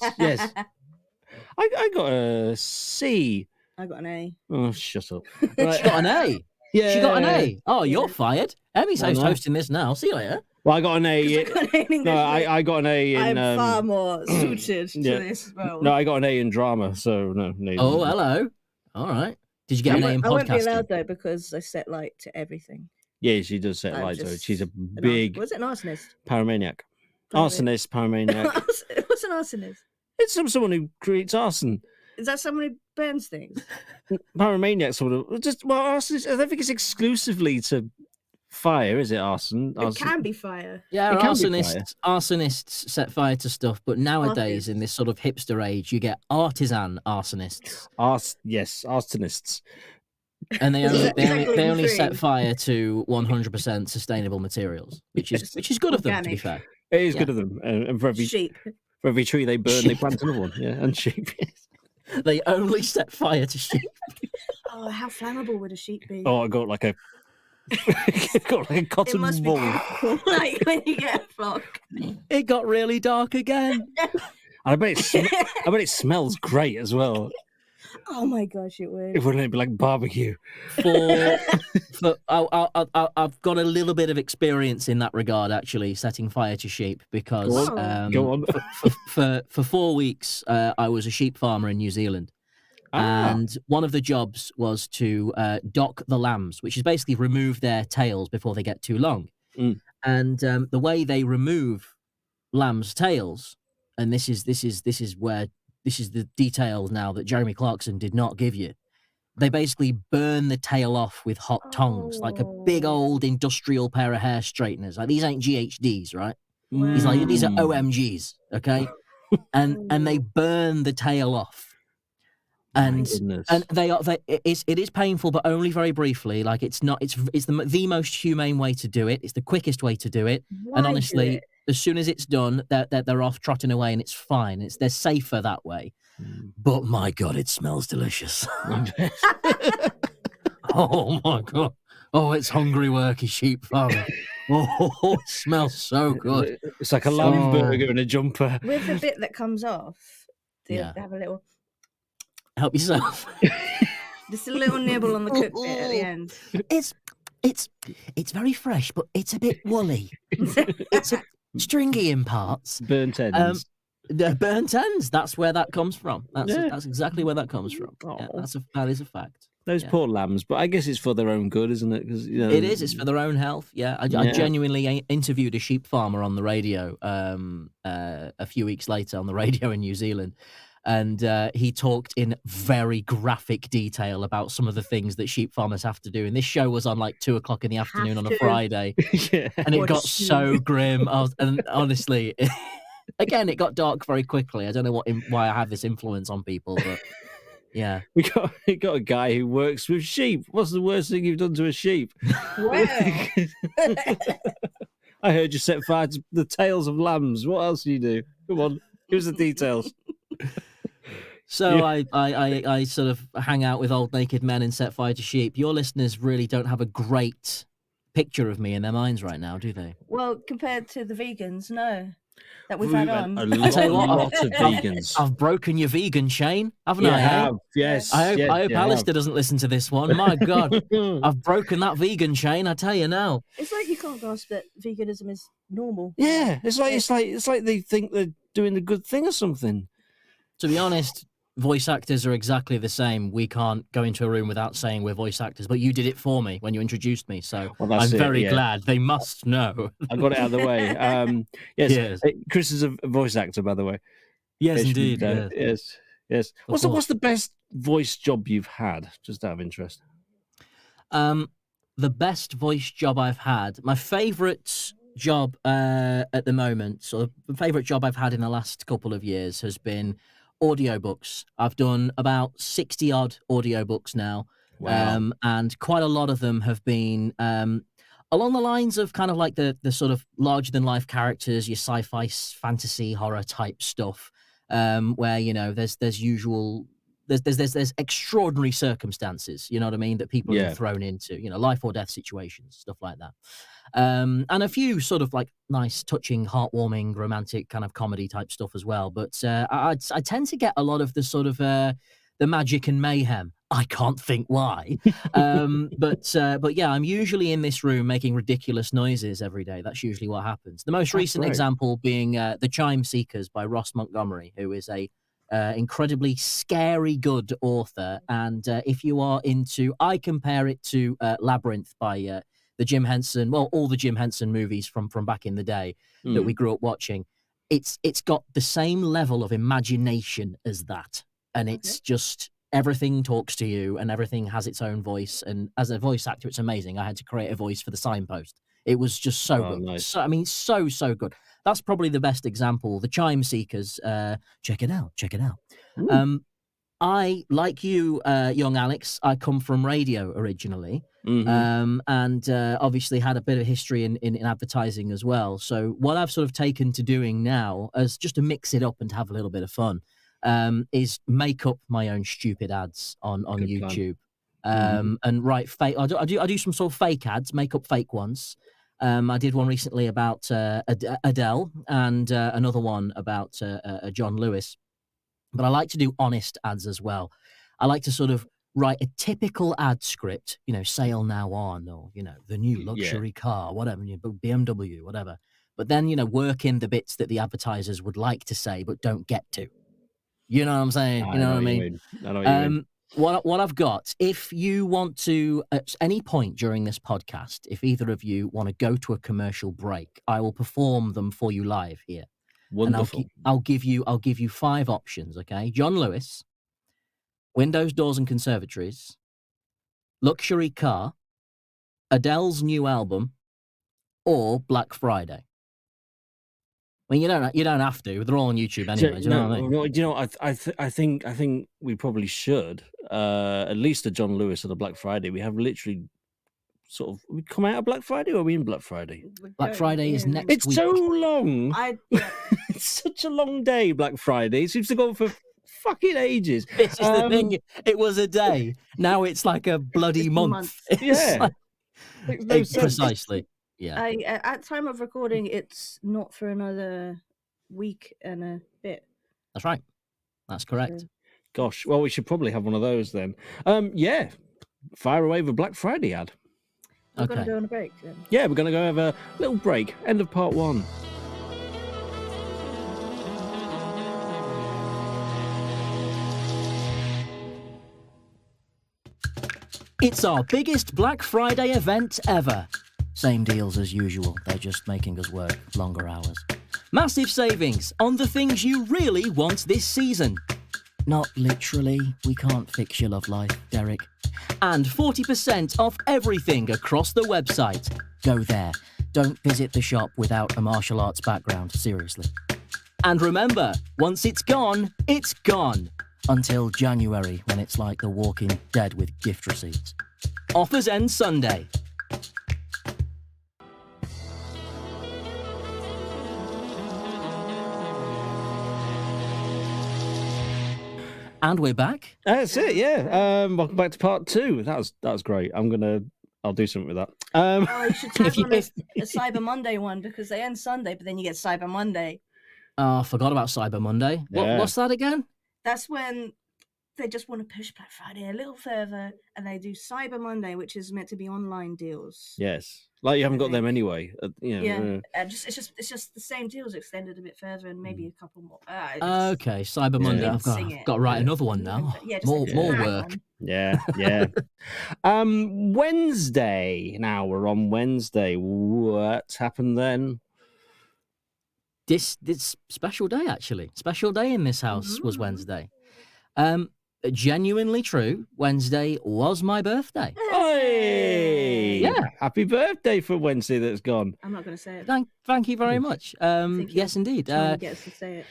S2: I got a C.
S3: I got an A.
S2: Oh, shut up.
S4: She got an A.
S2: Yeah.
S4: She got an A. Oh,
S3: Yeah.
S4: you're fired. Emmy's hosting this now. See you later.
S2: Well, I got an A.
S3: I got an A in English.
S2: No, I got an A in.
S3: I'm far more suited to
S2: yeah.
S3: this as well.
S2: No, I got an A in drama. So no.
S4: Oh, hello. All right. Did you get an A in
S3: I won't be
S4: podcasting?
S3: allowed though because I set light to everything.
S2: Yeah, she does set
S3: I'm
S2: light to it.
S3: just
S2: She's a
S3: an
S2: big
S3: Was it an arsonist?
S2: pyromaniac. Arsonist, pyromaniac.
S3: What's an arsonist?
S2: It's someone who creates arson.
S3: Is that someone who burns things?
S2: Pyromaniac sort of arsonist. I don't think it's exclusively to fire, is it? Arson.
S3: It can be fire.
S4: Yeah,
S2: It can be fire.
S4: arsonists set fire to stuff, but nowadays in this sort of hipster age, you get artisan arsonists,
S2: Yes, arsonists.
S4: and they only
S3: Exactly
S4: only set
S3: three.
S4: fire to 100% sustainable materials, which is good of them, to be
S3: Organic.
S4: fair.
S2: It is
S4: Yeah.
S2: good of them. And for
S3: Sheep.
S2: every tree they burn, they
S4: Sheep.
S2: plant another one. Yeah, and sheep.
S4: They only set fire to sheep.
S3: Oh, how flammable would a sheep be?
S2: Oh, I got like a
S3: it
S2: cotton
S3: must be
S2: wool.
S3: like when you get a flock.
S4: It got really dark again.
S2: I bet it smells great as well.
S3: Oh my gosh, it would.
S2: It wouldn't be like barbecue.
S4: I've got a little bit of experience in that regard, actually, setting fire to sheep, because
S2: Go on.
S4: for 4 weeks I was a sheep farmer in New Zealand. And one of the jobs was to dock the lambs, which is basically remove their tails before they get too long.
S2: Mm.
S4: And the way they remove lambs' tails, and this is the detail now that Jeremy Clarkson did not give you. They basically burn the tail off with hot tongs, like a big old industrial pair of hair straighteners. Like, these ain't GHDs, right? These are OMGs, okay? and they burn the tail off. And it is painful, but only very briefly. Like, it's the most humane way to do it. It's the quickest way to do it. And honestly, as soon as it's done, they're off trotting away, and it's fine. They're safer that way. But my God, it smells delicious. Oh my God. Oh, it's hungry work, sheep farming. Oh, it smells so good.
S2: It's like a lamb burger and a jumper.
S3: With the bit that comes off, they
S4: Yeah.
S3: have a little,
S4: Help yourself.
S3: just a little nibble on the cooked bit at the end.
S4: It's very fresh, but it's a bit woolly. It's stringy in parts.
S2: Burnt ends.
S4: The burnt ends. That's where that comes from. That's
S2: Yeah.
S4: that's exactly where that comes from. Yeah,
S2: Oh.
S4: that is a fact.
S2: Those
S4: yeah.
S2: poor lambs, but I guess it's for their own good, isn't it? Because
S4: It is. It's for their own health. Yeah, I genuinely interviewed a sheep farmer on the radio a few weeks later on the radio in New Zealand, and he talked in very graphic detail about some of the things that sheep farmers have to do. And this show was on like 2:00 in the afternoon on a Friday,
S2: Yeah.
S4: and it
S3: What
S4: got
S3: a
S4: so grim. And honestly, again, it got dark very quickly. I don't know why I have this influence on people, but yeah.
S2: We got a guy who works with sheep. What's the worst thing you've done to a sheep?
S3: Well,
S2: I heard you set fire to the tails of lambs. What else do you do? Come on, give us the details.
S4: So
S2: Yeah.
S4: I sort of hang out with old naked men and set fire to sheep. Your listeners really don't have a great picture of me in their minds right now, do they?
S3: well, compared to the vegans, no, that we've
S2: We've
S3: had
S2: had
S3: on.
S2: a
S4: tell you what,
S2: lot of vegans.
S4: I've broken your vegan chain, haven't
S2: You
S4: I? eh?
S2: have, yes.
S4: I hope
S2: yes, you have.
S4: Alistair doesn't listen to this one. My God, I've broken that vegan chain. I tell you now.
S3: It's like you can't grasp that veganism is normal.
S2: Yeah, it's like they think they're doing the good thing or something.
S4: To be honest, voice actors are exactly the same. We can't go into a room without saying we're voice actors, but you did it for me when you introduced me, so
S2: Well, that's
S4: I'm
S2: it,
S4: very
S2: yeah.
S4: glad. They must know.
S2: I got it out of the way. Yes,
S4: Yes.
S2: Chris is a voice actor, by the way.
S4: Yes,
S2: It should be
S4: indeed.
S2: there.
S4: Yes.
S2: Yes.
S4: Of
S2: What's the best voice job you've had? Just out of interest.
S4: The best voice job I've had, my favourite job at the moment, so the favourite job I've had in the last couple of years has been audiobooks. I've done about 60 odd audiobooks now.
S2: Wow.
S4: And quite a lot of them have been along the lines of kind of like the sort of larger than life characters, your sci-fi, fantasy, horror type stuff. where there's extraordinary circumstances, you know what I mean, that people are thrown into, life or death situations, stuff like that. And a few sort of like nice, touching, heartwarming, romantic kind of comedy type stuff as well. But I tend to get a lot of the sort of the magic and mayhem. I can't think why. But yeah, I'm usually in this room making ridiculous noises every day. That's usually what happens. The most recent example being The Chime Seekers by Ross Montgomery, who is a incredibly scary good author. And if you are into, I compare it to Labyrinth by the Jim Henson, all the Jim Henson movies from back in the day that we grew up watching. It's got the same level of imagination as that. And it's just, everything talks to you and everything has its own voice. And as a voice actor, it's amazing. I had to create a voice for the signpost. It was just so good.
S2: Nice.
S4: So good. That's probably the best example. The Chime Seekers, check it out. I, like you, young Alex, I come from radio originally, and obviously had a bit of history in advertising as well. So what I've sort of taken to doing now, as just to mix it up and to have a little bit of fun, is make up my own stupid ads on YouTube, and write fake. I do some sort of fake ads, make up fake ones. I did one recently about Adele, and another one about John Lewis. But I like to do honest ads as well. I like to sort of write a typical ad script, sale now on, or, the new luxury car, whatever, BMW, whatever. But then, work in the bits that the advertisers would like to say, but don't get to. You know what I'm saying? You know what I mean?
S2: I know what you mean.
S4: What I've got, if you want to, at any point during this podcast, if either of you want to go to a commercial break, I will perform them for you live here.
S2: Wonderful.
S4: And I'll give you 5 options, okay? John Lewis, windows, doors, and conservatories, luxury car, Adele's new album, or Black Friday. I mean, you don't have to. They're all on YouTube anyway. Do you know what I mean?
S2: No, do you know? I think we probably should. At least the John Lewis and the Black Friday. We have literally sort of, we come out of Black Friday, or are we in Black Friday?
S4: Black Friday is next week.
S2: It's so long. It's such a long day. Black Friday. It seems to go on for fucking ages.
S4: This is the thing. It was a day. Now it's like a bloody month.
S2: Yeah.
S4: Precisely. Yeah.
S3: At time of recording, it's not for another week and a bit.
S4: That's right. That's correct.
S2: Gosh. Well, we should probably have one of those then. Yeah. Fire away with a Black Friday ad.
S3: We're going to go on a break then.
S2: Yeah, we're going to go have a little break. End of part 1.
S4: It's our biggest Black Friday event ever. Same deals as usual. They're just making us work longer hours. Massive savings on the things you really want this season. Not literally. We can't fix your love life, Derek. And 40% off everything across the website. Go there. Don't visit the shop without a martial arts background, seriously. And remember, once it's gone, it's gone. Until January, when it's like The Walking Dead with gift receipts. Offers end Sunday. And we're back.
S2: That's it, yeah. Welcome back to part 2. That was great. I'll do something with that.
S3: You should tag on a Cyber Monday one, because they end Sunday, but then you get Cyber Monday.
S4: I forgot about Cyber Monday.
S2: Yeah.
S4: What's that again?
S3: That's when they just want to push Black Friday a little further, and they do Cyber Monday, which is meant to be online deals.
S2: Yes. Like you haven't got them anyway.
S3: It's just the same deals extended a bit further and maybe a couple more.
S4: Okay, Cyber Monday. I've got to write another one now.
S3: Yeah,
S4: more work.
S2: Yeah. Wednesday. Now we're on Wednesday. What's happened then?
S4: This special day, actually. Special day in this house was Wednesday. Genuinely true. Wednesday was my birthday.
S2: Hey!
S4: Yeah.
S2: Happy birthday for Wednesday that's gone.
S3: I'm not going to say it.
S4: Thank you very much. Yes, indeed.
S3: Trying to get us to say it.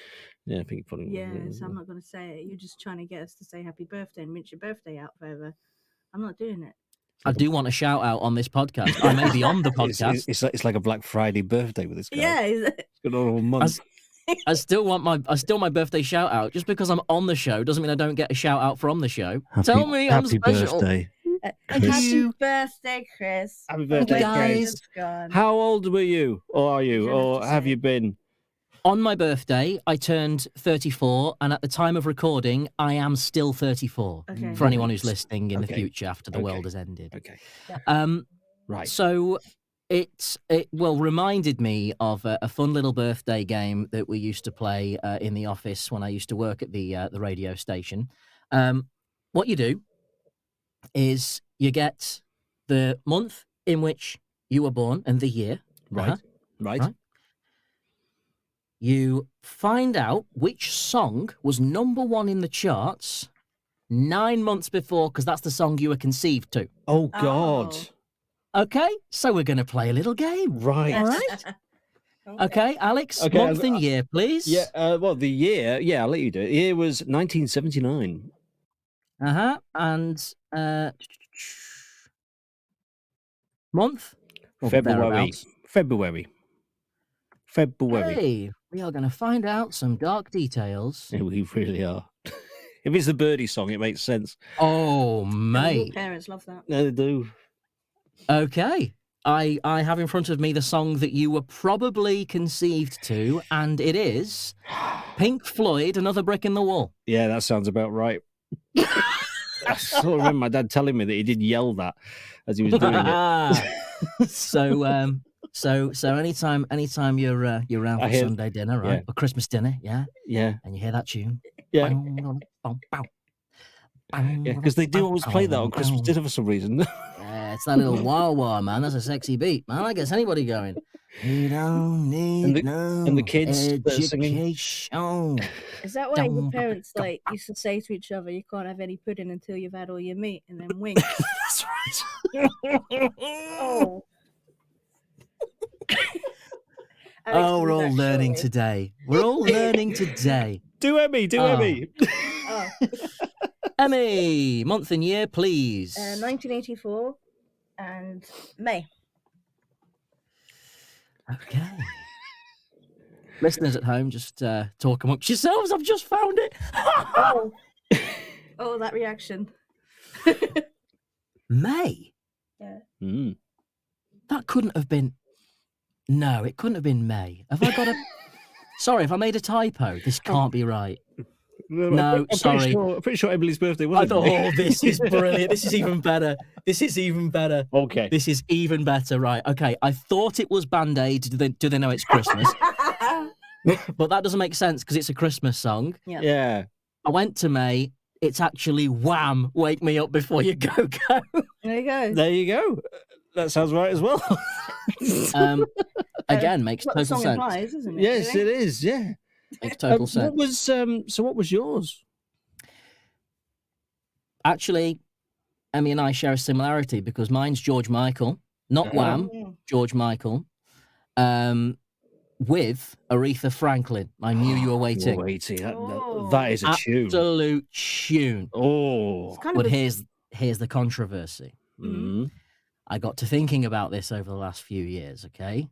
S2: Yeah, I think you probably.
S3: Yeah, so I'm not going to say it. You're just trying to get us to say happy birthday and mince your birthday out further. I'm not doing it.
S4: I do want a shout out on this podcast. I may be on the podcast.
S2: It's like a Black Friday birthday with this guy.
S3: Yeah,
S2: It's got all months.
S4: I still want my birthday shout out. Just because I'm on the show doesn't mean I don't get a shout out from the show. Tell me I'm special.
S2: Birthday.
S3: Happy birthday, Chris.
S2: Happy
S4: Thank you,
S2: birthday,
S4: guys.
S2: Chris.
S3: It's gone.
S2: How old were you, or are you,
S3: You don't
S2: or
S3: have to
S2: have
S3: say.
S2: you been?
S4: On my birthday, I turned 34, and at the time of recording, I am still 34.
S3: Okay.
S4: For anyone who's listening in the
S2: Okay.
S4: future after the
S2: Okay.
S4: world has ended.
S2: Okay. Right.
S4: So it reminded me of a fun little birthday game that we used to play in the office when I used to work at the radio station. What you do is you get the month in which you were born and the year.
S2: Right.
S4: Uh-huh.
S2: Right.
S4: You find out which song was number 1 in the charts 9 months before, because that's the song you were conceived to.
S2: Oh God.
S4: Okay, so we're going to play a little game.
S2: Right.
S4: All right. Okay, Alex,
S2: Okay,
S4: month and year, please.
S2: Yeah. Well, the year. Yeah, I'll let you do it. The year was 1979.
S4: And month? Or
S2: February.
S4: thereabouts.
S2: February.
S4: Hey, we are going to find out some dark details.
S2: Yeah, we really are. If it's the Birdie song, it makes sense.
S4: Oh,
S3: Your
S4: mate.
S3: parents love that.
S2: No, they do.
S4: Okay. I have in front of me the song that you were probably conceived to, and it is Pink Floyd, Another Brick in the Wall.
S2: Yeah, that sounds about right. I sort of remember my dad telling me that he did yell that as he was doing it.
S4: So anytime you're around
S2: I
S4: for
S2: hear-
S4: Sunday dinner, right,
S2: yeah.
S4: or Christmas dinner, yeah,
S2: Yeah,
S4: and you hear that tune,
S2: yeah, yeah. Because they do always play that on Christmas dinner for some reason.
S4: Yeah, it's that little wah wah, man. That's a sexy beat, man. That gets anybody going. You don't need
S2: and the kids that are singing.
S4: education.
S3: Is that why your
S4: Dum,
S3: parents like used to say to each other, "You can't have any pudding until you've had all your meat," and then wink?
S4: That's right.
S3: Oh.
S4: Oh, we're all learning today. We're all learning today.
S2: Do Emmy,
S4: Oh.
S2: Emmy.
S3: Oh,
S4: Emmy, month and year, please.
S3: 1984 and May.
S4: Okay. Listeners at home, just talk amongst yourselves. I've just found it.
S3: Oh, oh, that reaction.
S4: May.
S2: Mm.
S4: That couldn't have been. No, it couldn't have been May. Have I got a? Sorry, if I made a typo. This can't be right. No, sorry.
S2: I'm pretty sure Emily's birthday was.
S4: I thought, oh, this is brilliant. This is even better. This is even better.
S2: Okay.
S4: This is even better. Right. Okay. I thought it was Band-Aid. Do they know it's Christmas? But that doesn't make sense because it's a Christmas song.
S2: Yeah.
S4: I went to May. It's actually Wham! Wake Me Up Before You Go Go.
S3: There you go.
S2: There you go. That sounds right as well.
S4: Again, makes
S3: What the
S4: total
S3: song
S4: sense.
S3: implies, isn't it?
S2: Yes,
S3: really?
S2: it is. Yeah.
S4: Makes total sense.
S2: What was so? What was yours?
S4: Actually, Emmy and I share a similarity because mine's George Michael, not Wham,
S3: Mm.
S4: George Michael, with Aretha Franklin. I knew you were waiting.
S2: Waiting.
S3: Oh.
S2: That is a tune.
S4: Absolute tune.
S2: Oh.
S3: It's kind
S4: But
S3: of
S4: here's the controversy.
S2: Mm.
S4: I got to thinking about this over the last few years, okay?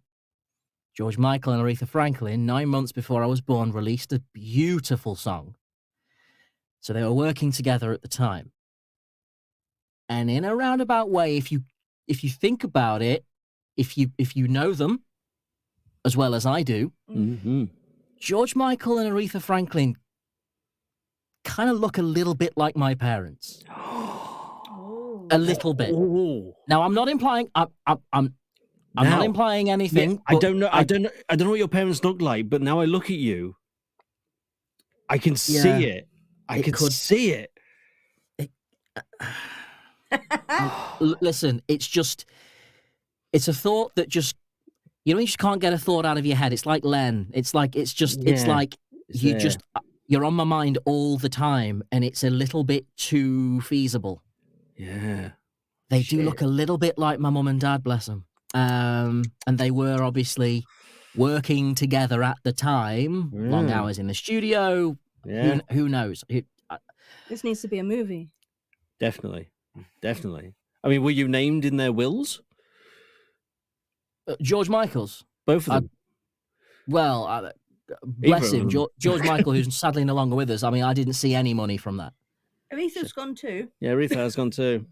S4: George Michael and Aretha Franklin, 9 months before I was born, released a beautiful song. So they were working together at the time. And in a roundabout way, if you think about it, if you know them as well as I do,
S2: Mm-hmm.
S4: George Michael and Aretha Franklin kind of look a little bit like my parents.
S3: Oh.
S4: A little bit.
S2: Oh.
S4: Now I'm not implying I'm not
S2: Now-
S4: implying anything.
S2: Yeah, I
S4: but
S2: don't know. I don't know what your parents look like, but now I look at you, I can see
S4: Yeah,
S2: it. I
S4: it
S2: can
S4: could-
S2: see it.
S4: Listen, it's a thought that just, you just can't get a thought out of your head. It's like Len. It's like it's
S2: Yeah,
S4: like
S2: it's
S4: you
S2: there.
S4: just you're on my mind all the time, and it's a little bit too feasible.
S2: Yeah.
S4: They do look a little bit like my mum and dad, bless them. And they were obviously working together at the time, long
S2: Yeah.
S4: hours in the studio.
S2: Yeah.
S4: Who knows?
S3: This needs to be a movie.
S2: Definitely. Definitely. I mean, were you named in their wills?
S4: George Michael's.
S2: Both of them.
S4: Well, Bless
S2: Either of
S4: him,
S2: them.
S4: George Michael, who's sadly no longer with us. I mean, I didn't see any money from that.
S3: Aretha's gone too.
S2: Yeah, Aretha has gone too.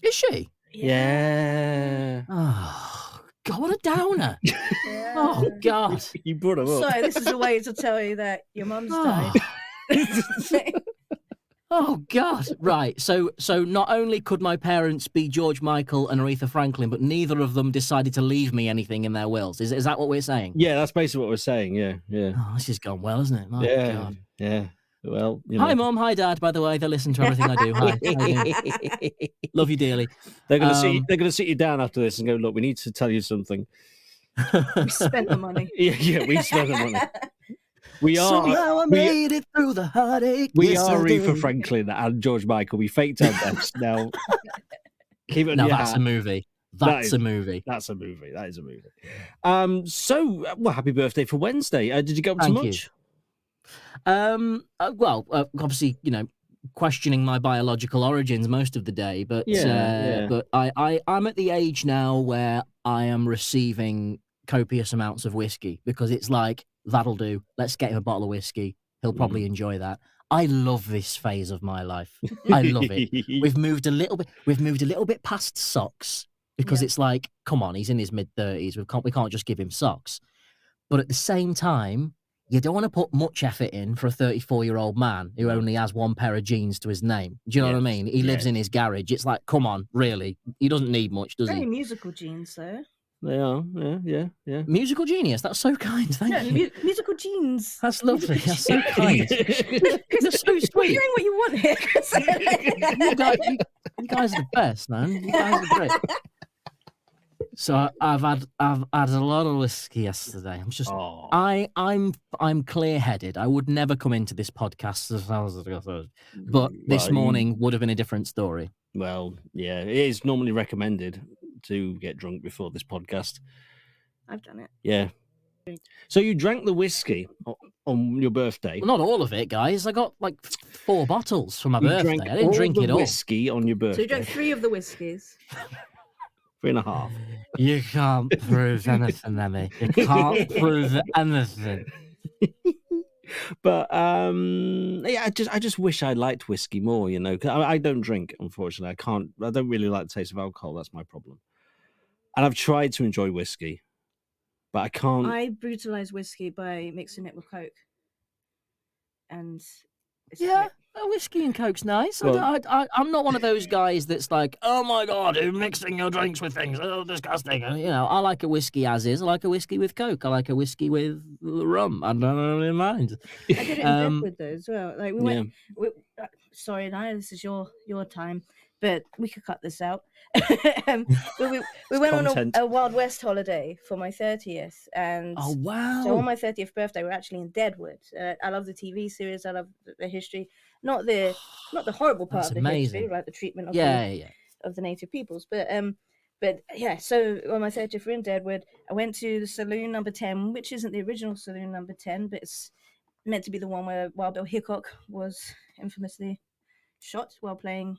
S4: Is she?
S2: Yeah.
S4: Oh, God, what a downer.
S3: Yeah.
S4: Oh, God.
S2: You brought him up.
S3: So this is a way to tell you that your mum's
S4: Oh.
S3: died.
S4: Oh, God. Right. So not only could my parents be George Michael and Aretha Franklin, but neither of them decided to leave me anything in their wills. Is that what we're saying?
S2: Yeah, that's basically what we're saying. Yeah.
S4: Oh, this has gone well, hasn't it? My
S2: Yeah.
S4: God.
S2: Yeah. Well,
S4: Hi, Mum. Hi, Dad. By the way, they listen to everything I do. Hi. How you doing? Love you dearly.
S2: They're gonna sit you down after this and go, look, we need to tell you something.
S3: We spent the money.
S2: Yeah, we spent the money. We are
S4: Somehow I made it through the heartache.
S2: we
S4: Yes,
S2: are
S4: I
S2: Aretha
S4: did.
S2: Franklin and George Michael. We faked our deaths. Now keep it on
S4: Now
S2: your
S4: that's
S2: hat.
S4: a movie.
S2: That
S4: That's
S2: is-
S4: a movie.
S2: That's a movie. That is a movie. So, well, happy birthday for Wednesday. Did you go up to
S4: Thank you.
S2: much?
S4: Well, obviously, questioning my biological origins most of the day, but
S2: Yeah.
S4: but I'm at the age now where I am receiving copious amounts of whiskey because it's like, that'll do. Let's get him a bottle of whiskey. He'll probably enjoy that. I love this phase of my life. I love it. We've moved a little bit past socks because
S3: Yeah.
S4: it's like, come on, he's in his mid-30s. We can't just give him socks. But at the same time, you don't want to put much effort in for a 34-year-old man who only has one pair of jeans to his name. Do you know what I
S2: Yes,
S4: mean? He lives
S2: yes.
S4: in his garage. It's like, come on, really? He doesn't need much, does
S3: Very
S4: he?
S3: musical genes, though.
S2: They are. Yeah.
S4: Musical genius. That's so kind. Thank
S3: No,
S4: you.
S3: musical genes.
S4: That's lovely. That's so kind. That's so
S3: We're
S4: sweet.
S3: hearing what you want here, Chris.
S4: You guys are the best, man. You guys are great. So I've had a lot of whiskey yesterday. I'm just
S2: Oh.
S4: I'm clear-headed. I would never come into this podcast as I was, but this
S2: Well,
S4: morning would have been a different story.
S2: Well, yeah, it is normally recommended to get drunk before this podcast.
S3: I've done it.
S2: Yeah. So you drank the whiskey on your birthday.
S4: Well, not all of it, guys. I got like 4 bottles for my
S2: You
S4: birthday.
S2: drank
S4: I didn't
S2: all
S4: drink
S2: the
S4: it all.
S2: whiskey on your
S3: So
S2: birthday.
S3: you drank 3 of the whiskies.
S2: 3.5.
S4: You can't prove anything, Emmy. You can't prove anything.
S2: But yeah, I just wish I liked whiskey more. 'Cause I don't drink, unfortunately. I don't really like the taste of alcohol. That's my problem. And I've tried to enjoy whiskey, but I can't.
S3: I brutalize whiskey by mixing it with Coke. And it's
S4: Yeah,
S3: great.
S4: a whiskey and Coke's nice.
S2: Well-
S4: I'm not one of those guys that's like, oh my God, you're mixing your drinks with things. Oh, disgusting. I like a whiskey as is. I like a whiskey with Coke. I like a whiskey with rum. I don't really mind.
S3: I did it in Deadwood though as well. Like we went.
S2: Yeah.
S3: Sorry, Naya, this is your time, but we could cut this out. We went on
S2: content.
S3: a Wild West holiday for my 30th, and
S4: Oh, wow.
S3: so on my 30th birthday, we're actually in Deadwood. I love the TV series. I love the history, not the horrible part
S4: That's
S3: of the history,
S4: amazing.
S3: like the treatment of
S4: yeah.
S3: of the native peoples. But yeah, so on my 30th, we're in Deadwood. I went to the saloon number 10, which isn't the original saloon number 10, but it's meant to be the one where Wild Bill Hickok was infamously shot while playing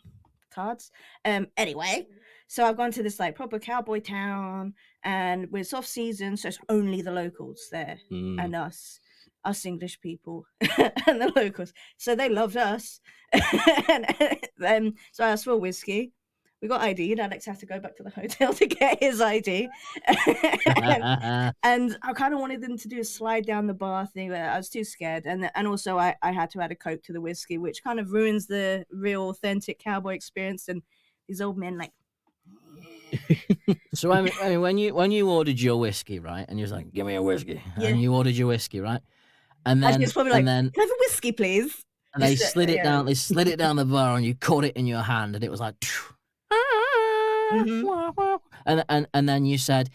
S3: cards. Anyway, so I've gone to this like proper cowboy town, and it's off season, so it's only the locals there and us English people and the locals. So they loved us. and so I asked for whiskey. We got ID'd. Alex had to go back to the hotel to get his ID. And I kind of wanted them to do a slide down the bar thing, but I was too scared. And also I had to add a Coke to the whiskey, which kind of ruins the real authentic cowboy experience. And these old men like,
S4: So I mean, when you ordered your whiskey, right, and you was like, "Give me a whiskey,"
S3: Yeah.
S4: and you ordered your whiskey, right, and
S3: I
S4: then
S3: was probably like,
S4: and then
S3: can I have a whiskey, please?
S4: and they
S3: Just,
S4: slid it
S3: yeah.
S4: down. They slid it down the bar, and you caught it in your hand, and it was like, and then you said,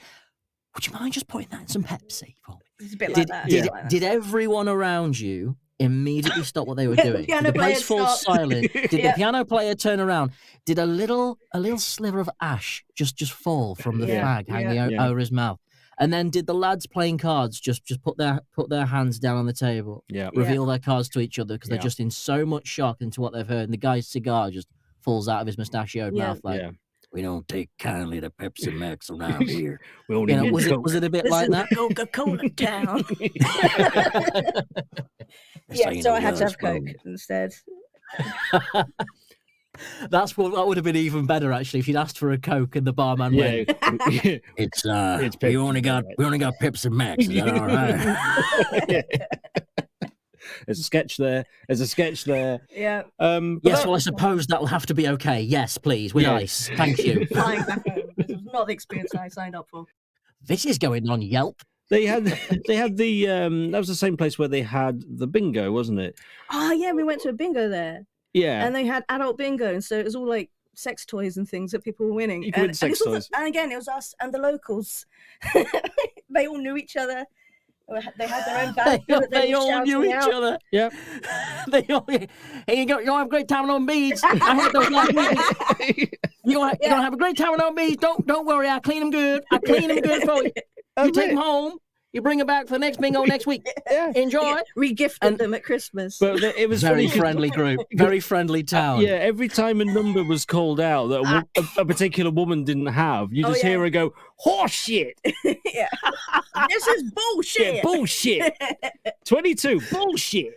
S4: "Would you mind just putting that in some Pepsi for me?"
S3: It's a bit
S4: Did
S3: like that.
S4: did,
S3: yeah. Like that.
S4: did everyone around you immediately stop what they were doing?
S3: Piano
S4: Did the place
S3: player
S4: fall
S3: stopped.
S4: silent? Did
S3: Yeah.
S4: the piano player turn around? Did a little sliver of ash just fall from the
S3: Yeah,
S4: fag hanging
S2: yeah.
S4: over his mouth? And then did the lads playing cards just put their hands down on the table,
S2: Yeah.
S3: Yeah.
S4: reveal their cards to each other because they're
S2: Yeah.
S4: just in so much shock into what they've heard, and the guy's cigar just falls out of his mustachioed
S3: Yeah.
S4: mouth like,
S2: Yeah.
S4: We don't take kindly to Pepsi Max around here.
S2: We only need
S4: Was
S2: Coke.
S4: it a bit
S3: This
S4: like
S3: is
S4: that?
S3: Coca-Cola town.
S4: This
S3: Yeah,
S4: ain't
S3: so
S4: no
S3: I had to have
S4: Gunsmoke.
S3: Coke instead.
S4: That would have been even better actually if you'd asked for a Coke and the barman
S2: Yeah,
S4: went, It's
S2: It's
S4: we
S2: Pepsi,
S4: only got Pepsi Max. Is that all right?
S2: yeah. There's a sketch there. There's a sketch there.
S3: Yeah.
S2: But
S4: Yes,
S2: that-
S4: well, I suppose that'll have to be okay. Yes, please, with
S2: Yeah.
S4: ice. Thank you.
S3: Flying back home. This was not the experience I signed up for.
S4: This is going on Yelp.
S2: they had the that was the same place where they had the bingo, wasn't it?
S3: Oh, yeah, we went to a bingo there.
S2: Yeah.
S3: And they had adult bingo. And so it was all like sex toys and things that people were winning.
S2: You could win sex
S3: this was-
S2: toys.
S3: and again, it was us and the locals. They all knew each other. They had their own band.
S4: They all knew each other.
S2: Yeah.
S4: They all. Here you go. You'll have a great time on beads. I heard those last week. You're gonna have a great time on beads. Don't worry. I clean them good. I clean them good for you. You take them home. You bring them back for the next bingo next week.
S2: Yeah.
S4: Enjoy.
S3: Regifted them at Christmas.
S2: But it was
S4: Very
S2: funny 'cause-
S4: friendly group. Very friendly town.
S2: Yeah, every time a number was called out that a particular woman didn't have, you
S3: Oh,
S2: just
S3: yeah.
S2: hear her go, horse shit.
S3: Yeah. This is bullshit.
S2: Yeah, bullshit. 22, bullshit.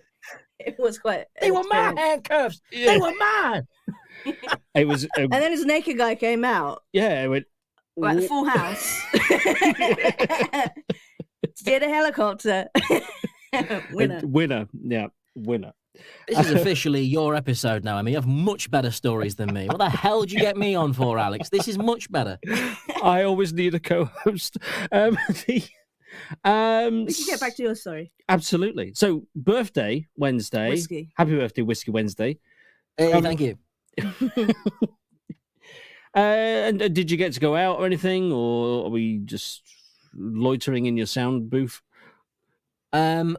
S3: It was quite.
S4: They
S3: an
S4: were my
S3: experience.
S4: handcuffs.
S2: Yeah.
S4: They were mine.
S2: It was,
S3: And then this naked guy came out,
S2: yeah, it went,
S3: like full house. Steered a helicopter. Winner.
S2: Winner. Yeah, winner.
S4: This is officially your episode now. I mean, you have much better stories than me. What the hell did you get me on for, Alex? This is much better.
S2: I always need a co-host.
S3: We can get back to your story.
S2: Absolutely. So, birthday Wednesday.
S3: Whiskey.
S2: Happy birthday, Whiskey Wednesday.
S4: Hey, thank you.
S2: And did you get to go out or anything, or are we just loitering in your sound booth?
S4: My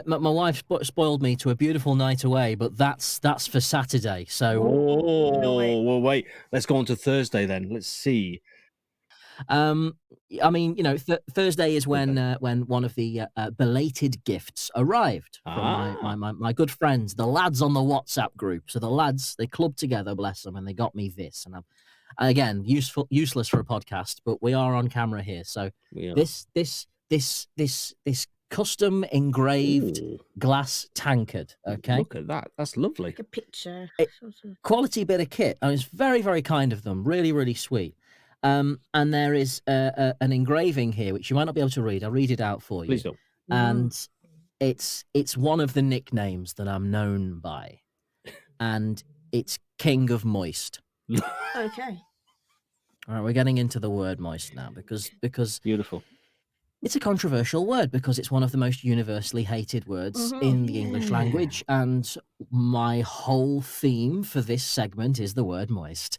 S4: wife spoiled me to a beautiful night away, but that's for Saturday. So,
S2: Oh,
S3: way.
S2: well, wait. Let's go on to Thursday then. Let's see.
S4: I mean, you know, Thursday is when one of the belated gifts arrived from my good friends, the lads on the WhatsApp group. So the lads, they clubbed together, bless them, and they got me this. And again, useless for a podcast, but we are on camera here. So
S2: Yeah.
S4: this custom engraved
S2: Ooh,
S4: glass tankard. Okay,
S2: look at that. That's lovely.
S3: Like a picture.
S4: quality bit of kit. I mean, it's very, very kind of them. Really, really sweet. And there is an engraving here, which you might not be able to read. I'll read it out for you.
S2: Please don't.
S4: And it's one of the nicknames that I'm known by, and it's King of Moist.
S3: Okay.
S4: All right, we're getting into the word moist now because
S2: Beautiful.
S4: it's a controversial word because it's one of the most universally hated words
S3: Mhm.
S4: in the English language, and my whole theme for this segment is the word moist,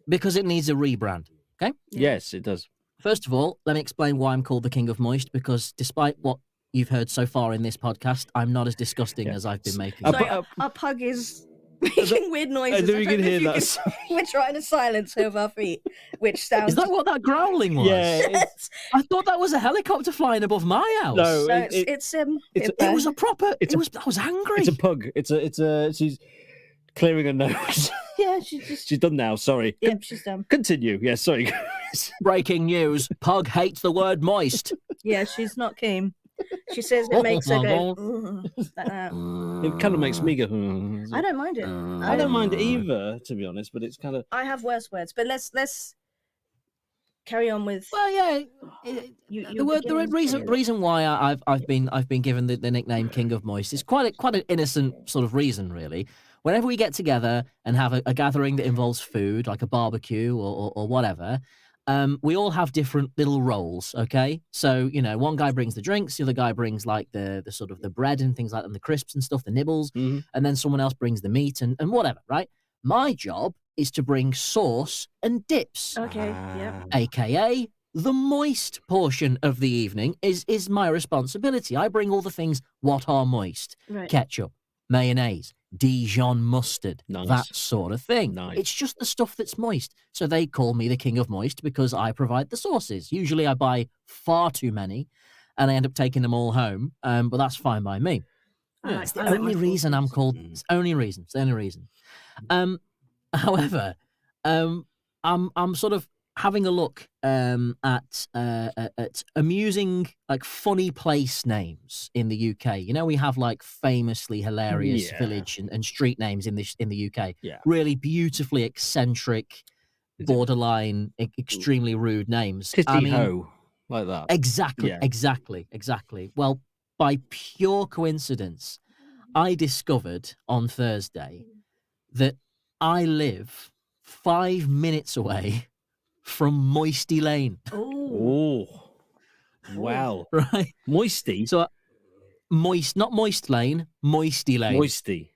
S4: because it needs a rebrand. Okay.
S2: Yes, it does.
S4: First of all, let me explain why I'm called the King of Moist, because despite what you've heard so far in this podcast, I'm not as disgusting as I've been making.
S2: Uh,
S3: Sorry,
S2: but-
S3: our pug is making weird noises.
S2: think we
S3: I
S2: can
S3: don't know
S2: hear
S3: if you
S2: that.
S3: We're trying to silence over our feet, which sounds.
S4: Is that what that growling was?
S2: Yeah, it's,
S4: I thought that was a helicopter flying above my house.
S2: No,
S3: So
S2: it-
S3: it's
S2: it's-
S3: Pippa.
S4: It was a proper.
S2: It's
S4: I was angry.
S2: it's a pug. It's a. She's clearing her nose.
S3: Yeah, she's just.
S2: She's done now. Sorry.
S3: Yep, she's done.
S2: Continue. Yeah, sorry.
S4: Breaking news: Pug hates the word moist.
S3: Yeah, she's not keen. She says it makes her go. "Ugh," like that.
S2: It kind of makes me go.
S3: I don't mind it.
S2: I don't mind it either, to be honest. But it's kind of.
S3: I have worse words, but let's carry on with.
S4: Well, yeah. The reason why I've been given the nickname King of Moist is quite an innocent sort of reason, really. Whenever we get together and have a gathering that involves food, like a barbecue or whatever, we all have different little roles. Okay, so you know, one guy brings the drinks, the other guy brings like the sort of the bread and things like that, and the crisps and stuff, the nibbles,
S2: Mhm.
S4: and then someone else brings the meat and whatever. Right? My job is to bring sauce and dips.
S3: Okay. Yeah.
S4: AKA the moist portion of the evening is my responsibility. I bring all the things what are moist.
S3: Right.
S4: Ketchup, mayonnaise, Dijon mustard,
S2: Nice.
S4: that sort of thing.
S2: Nice.
S4: It's just the stuff that's moist. So they call me the King of Moist because I provide the sauces. Usually I buy far too many and I end up taking them all home, but that's fine by me.
S3: I
S4: It's the
S3: like my
S4: only reason I'm
S3: sauces.
S4: called. It's the only reason. However, I'm sort of having a look at amusing, like funny place names in the UK. You know, we have like famously hilarious
S2: Yeah.
S4: village and street names in the UK.
S2: Yeah.
S4: Really beautifully eccentric, borderline, extremely rude names.
S2: Titty ho, like that.
S4: Exactly,
S2: Yeah.
S4: exactly. Well, by pure coincidence, I discovered on Thursday that I live 5 minutes away from Moisty Lane.
S2: Oh, wow.
S4: Right.
S2: Moisty?
S4: So not Moist Lane, Moisty Lane.
S2: Moisty.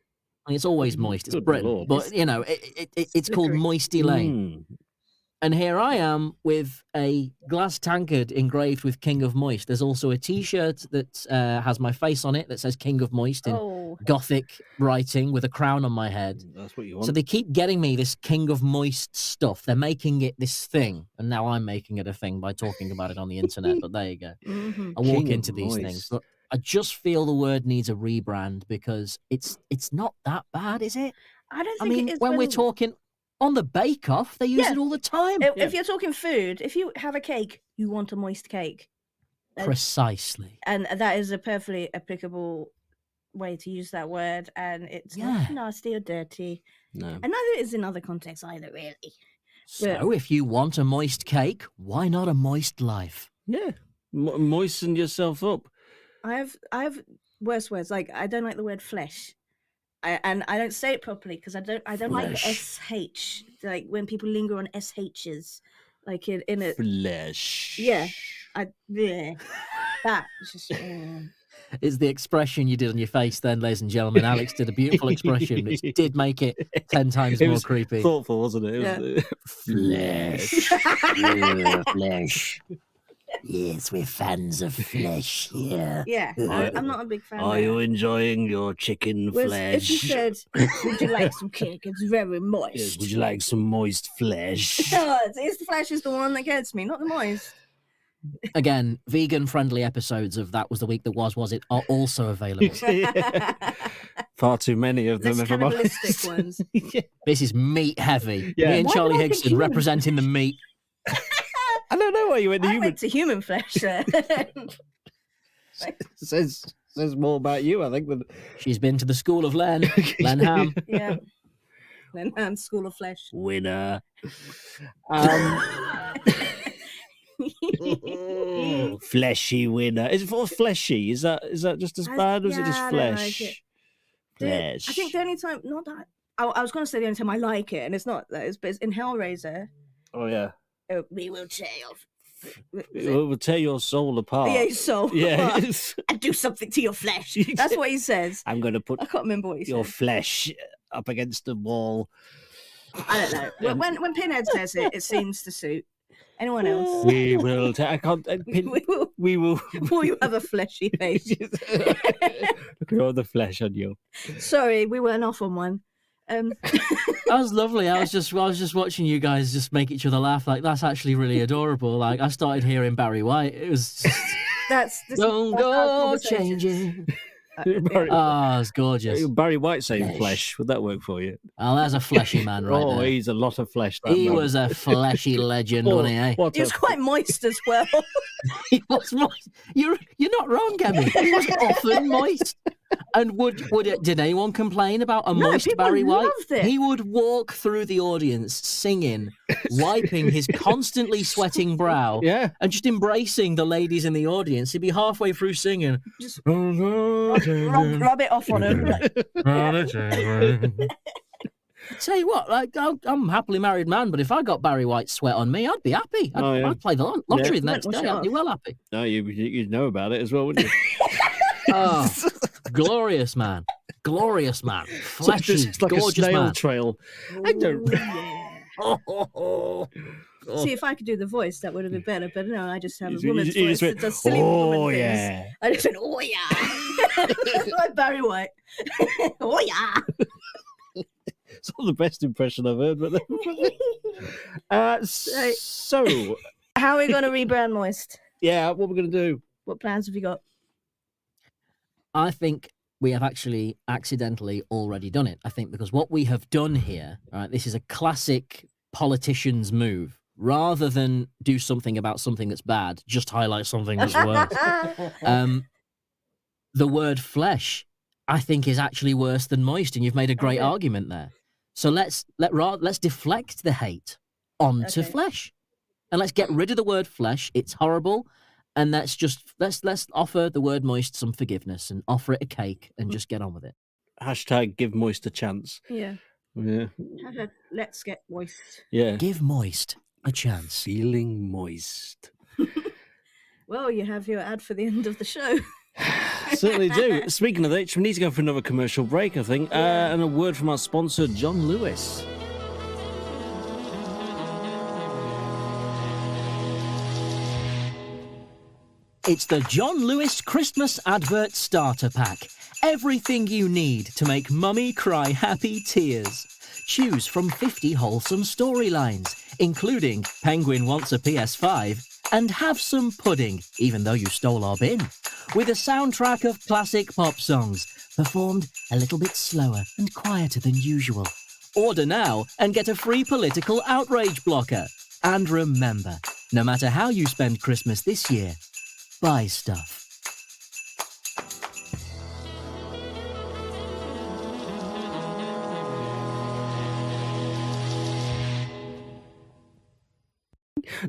S4: I mean, it's always moist. It's
S2: Good
S4: Britain,
S2: Lord.
S4: but you know, it's called
S3: slippery.
S4: Moisty Lane. And here I am with a glass tankard engraved with King of Moist. There's also a T-shirt that has my face on it that says King of Moist in Gothic writing with a crown on my head.
S2: That's what you want.
S4: So they keep getting me this King of Moist stuff. They're making it this thing, and now I'm making it a thing by talking about it on the internet. But there you go.
S3: Mm-hmm.
S4: I walk
S2: King of
S4: into these things,
S2: Moist.
S4: but I just feel the word needs a rebrand because it's not that bad, is it?
S3: I don't
S4: I
S3: think
S4: mean,
S3: it is
S4: when we're talking on the Bake Off, they use
S3: Yeah.
S4: it all the time.
S3: If you're talking food, if you have a cake, you want a moist cake.
S4: Precisely.
S3: And that is a perfectly applicable way to use that word. And it's not nasty or dirty.
S2: No.
S3: And neither is in other contexts either, really.
S4: So if you want a moist cake, why not a moist life?
S2: Yeah. Moisten yourself up.
S3: I have worse words. Like, I don't like the word flesh. And I don't say it properly because I don't like the SH. Like when people linger on SHs, like in a
S2: Flesh.
S3: yeah. That is just
S4: It's the expression you did on your face then, ladies and gentlemen. Alex did a beautiful expression, which did make it 10 times
S2: It
S4: more
S2: was
S4: creepy.
S2: thoughtful, wasn't it?
S4: Flesh. Flesh. Yes, we're fans of flesh here.
S3: yeah. I'm not a big fan.
S2: Are
S3: of
S2: you
S3: that.
S2: enjoying your chicken
S3: Whereas
S2: flesh?
S3: if you said, "Would you like some cake? It's very moist."
S2: Yes, would you like some moist flesh?
S3: No, it's the flesh is the one that gets me, not the moist.
S4: Again, vegan-friendly episodes of That Was the Week That Was It are also available.
S2: Far too many of them,
S3: Less
S2: if I'm honest.
S3: cannibalistic ones.
S4: This is meat-heavy.
S2: Yeah.
S4: Me and
S3: Why
S4: Charlie
S3: did I think
S4: Higston
S3: human?
S4: representing the meat.
S2: I don't know why you went to
S3: I
S2: human.
S3: went to human flesh there.
S2: says more about you, I think, than
S4: She's been to the school of Len. Len Ham.
S3: Yeah. Then School of Flesh.
S2: winner. Fleshy winner. Is it for fleshy? Is that just as bad, or is it just
S3: I don't like
S2: flesh?
S3: it.
S2: Flesh.
S3: I think the only time, not that, I was going to say the only time I like it, and it's not that, but it's in Hellraiser.
S2: Oh yeah.
S3: We will tear
S2: It will tear your soul apart.
S3: your soul
S2: Yeah.
S3: apart and do something to your flesh. That's what he says.
S2: I'm going to put
S3: I can't remember what he
S2: your
S3: said.
S2: flesh up against the wall.
S3: I don't know. When Pinhead says it, it seems to suit. Anyone else?
S2: We will. I can't. We will.
S3: Will you have a fleshy face?
S2: Look at all the flesh on you.
S3: Sorry, we went off on one.
S4: That was lovely. I was just watching you guys just make each other laugh. Like, that's actually really adorable. Like, I started hearing Barry White. It was just,
S3: That's
S4: don't
S3: our
S4: go
S3: conversations.
S4: changing.
S2: Barry,
S4: Oh, it's gorgeous.
S2: Barry White saying
S4: Flesh.
S2: flesh. Would that work for you?
S4: Oh, there's a fleshy man right
S2: Oh,
S4: there.
S2: he's a lot of flesh. That
S4: He
S2: man.
S4: was a fleshy legend, wasn't he? Eh?
S2: What
S3: He was
S2: a-
S3: quite moist as well.
S4: He was moist. You're not wrong, Emmy. He was often moist. And did anyone complain about a
S3: No,
S4: moist
S3: people
S4: Barry White?
S3: loved it.
S4: He would walk through the audience singing, wiping his constantly sweating brow,
S2: Yeah.
S4: and just embracing the ladies in the audience. He'd be halfway through singing.
S3: Just rub it off on him.
S4: Tell you what, like, I'm a happily married man, but if I got Barry White sweat on me, I'd be happy.
S2: Oh, yeah.
S4: I'd play the lottery the next
S3: Wash
S4: day.
S3: it
S4: I'd be
S3: off.
S4: well happy.
S2: No, you'd know about it as well, wouldn't you?
S4: Oh, glorious man. Glorious man. Fleshy,
S2: It's like a
S4: gorgeous
S2: snail
S4: man.
S2: trail. I don't.
S3: See, if I could do the voice, that would have been better. But no, I just have a
S2: You
S3: woman's
S2: just
S3: voice
S2: went,
S3: that does silly
S2: oh
S3: woman things.
S2: yeah.
S3: I just went, oh yeah, like Barry White. Oh yeah.
S2: It's not the best impression I've heard, but so
S3: How are we going to rebrand Moist?
S2: yeah, what we're gonna do?
S3: What plans have you got?
S4: I think we have actually accidentally already done it. I think because what we have done here, right, this is a classic politicians' move. Rather than do something about something that's bad, just highlight something that's worse. The word flesh, I think, is actually worse than moist, and you've made a great argument there. So let's deflect the hate onto flesh, and let's get rid of the word flesh. It's horrible, and let's offer the word moist some forgiveness and offer it a cake and just get on with it.
S2: Hashtag give moist a chance.
S3: Yeah.
S2: Yeah.
S3: Let's get moist.
S2: Yeah.
S4: Give moist a chance.
S2: Feeling moist.
S3: Well, you have your ad for the end of the show.
S2: Certainly do. Speaking of which, we need to go for another commercial break, I think, and a word from our sponsor, John Lewis.
S4: It's the John Lewis Christmas Advert Starter Pack. Everything you need to make Mummy cry happy tears. Choose from 50 wholesome storylines, including Penguin Wants a PS5 and Have Some Pudding, even though you stole our bin, with a soundtrack of classic pop songs, performed a little bit slower and quieter than usual. Order now and get a free political outrage blocker. And remember, no matter how you spend Christmas this year, buy stuff.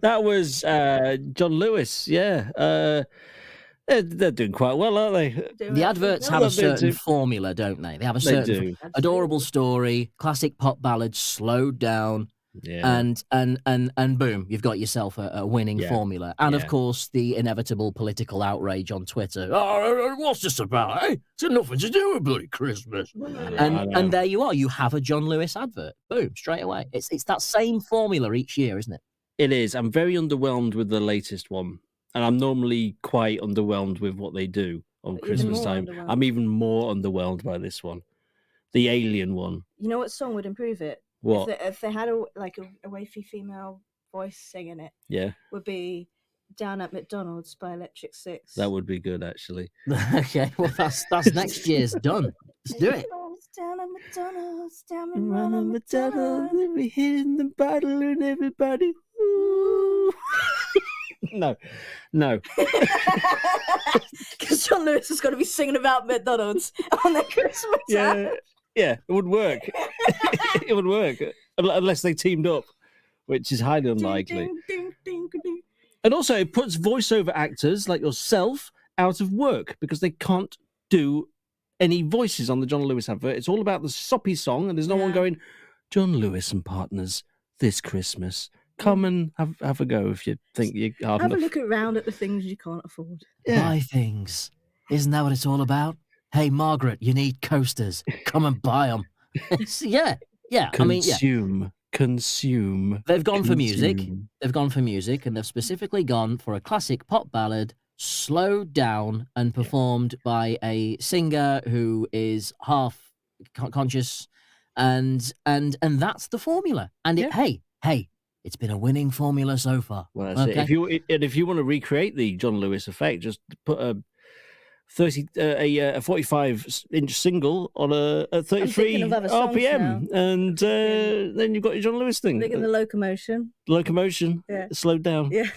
S2: That was John Lewis, yeah. They're doing quite well, aren't they?
S4: The adverts have a certain formula, don't they? They have a certain adorable story, classic pop ballad slowed down, and boom, you've got yourself a winning formula. And of course, the inevitable political outrage on Twitter. Oh, what's this about? Eh? It's got nothing to do with bloody Christmas. And there you are. You have a John Lewis advert. Boom, straight away. It's that same formula each year, isn't it?
S2: It is. I'm very underwhelmed with the latest one. And I'm normally quite underwhelmed with what they do on Christmas time. I'm even more underwhelmed by this one. The alien one.
S3: You know what song would improve it?
S2: What?
S3: If they had a wafy female voice singing it.
S2: Yeah.
S3: Would be Down at McDonald's by Electric Six.
S2: That would be good, actually.
S4: Okay, well, that's next year's done. Let's do it.
S3: Down at McDonald's, down at
S2: Ronald McDonald, we're hitting the bottle and everybody. Ooh. No.
S3: Because John Lewis is going to be singing about McDonald's on their Christmas.
S2: Yeah, it would work. It would work unless they teamed up, which is highly unlikely.
S3: Ding, ding, ding, ding.
S2: And also, it puts voiceover actors like yourself out of work because they can't do any voices on the John Lewis advert. It's all about the soppy song, and there's no one going, John Lewis and Partners this Christmas. Come and have a go if you think you have
S3: Have
S2: enough.
S3: a look around at the things you can't afford.
S4: Buy things. Isn't that what it's all about? Hey, Margaret, you need coasters. Come and buy them. Yeah.
S2: Consume.
S4: They've gone for music. They've gone for music, and they've specifically gone for a classic pop ballad, slowed down and performed by a singer who is half conscious, and that's the formula. And hey, it's bbeen a winning formula so far.
S2: Well, that's it. If you want to recreate the John Lewis effect, just put a 45-inch single on a 33 RPM, and then you've got your John Lewis thing.
S3: Look at the locomotion.
S2: Slowed down.
S3: Yeah.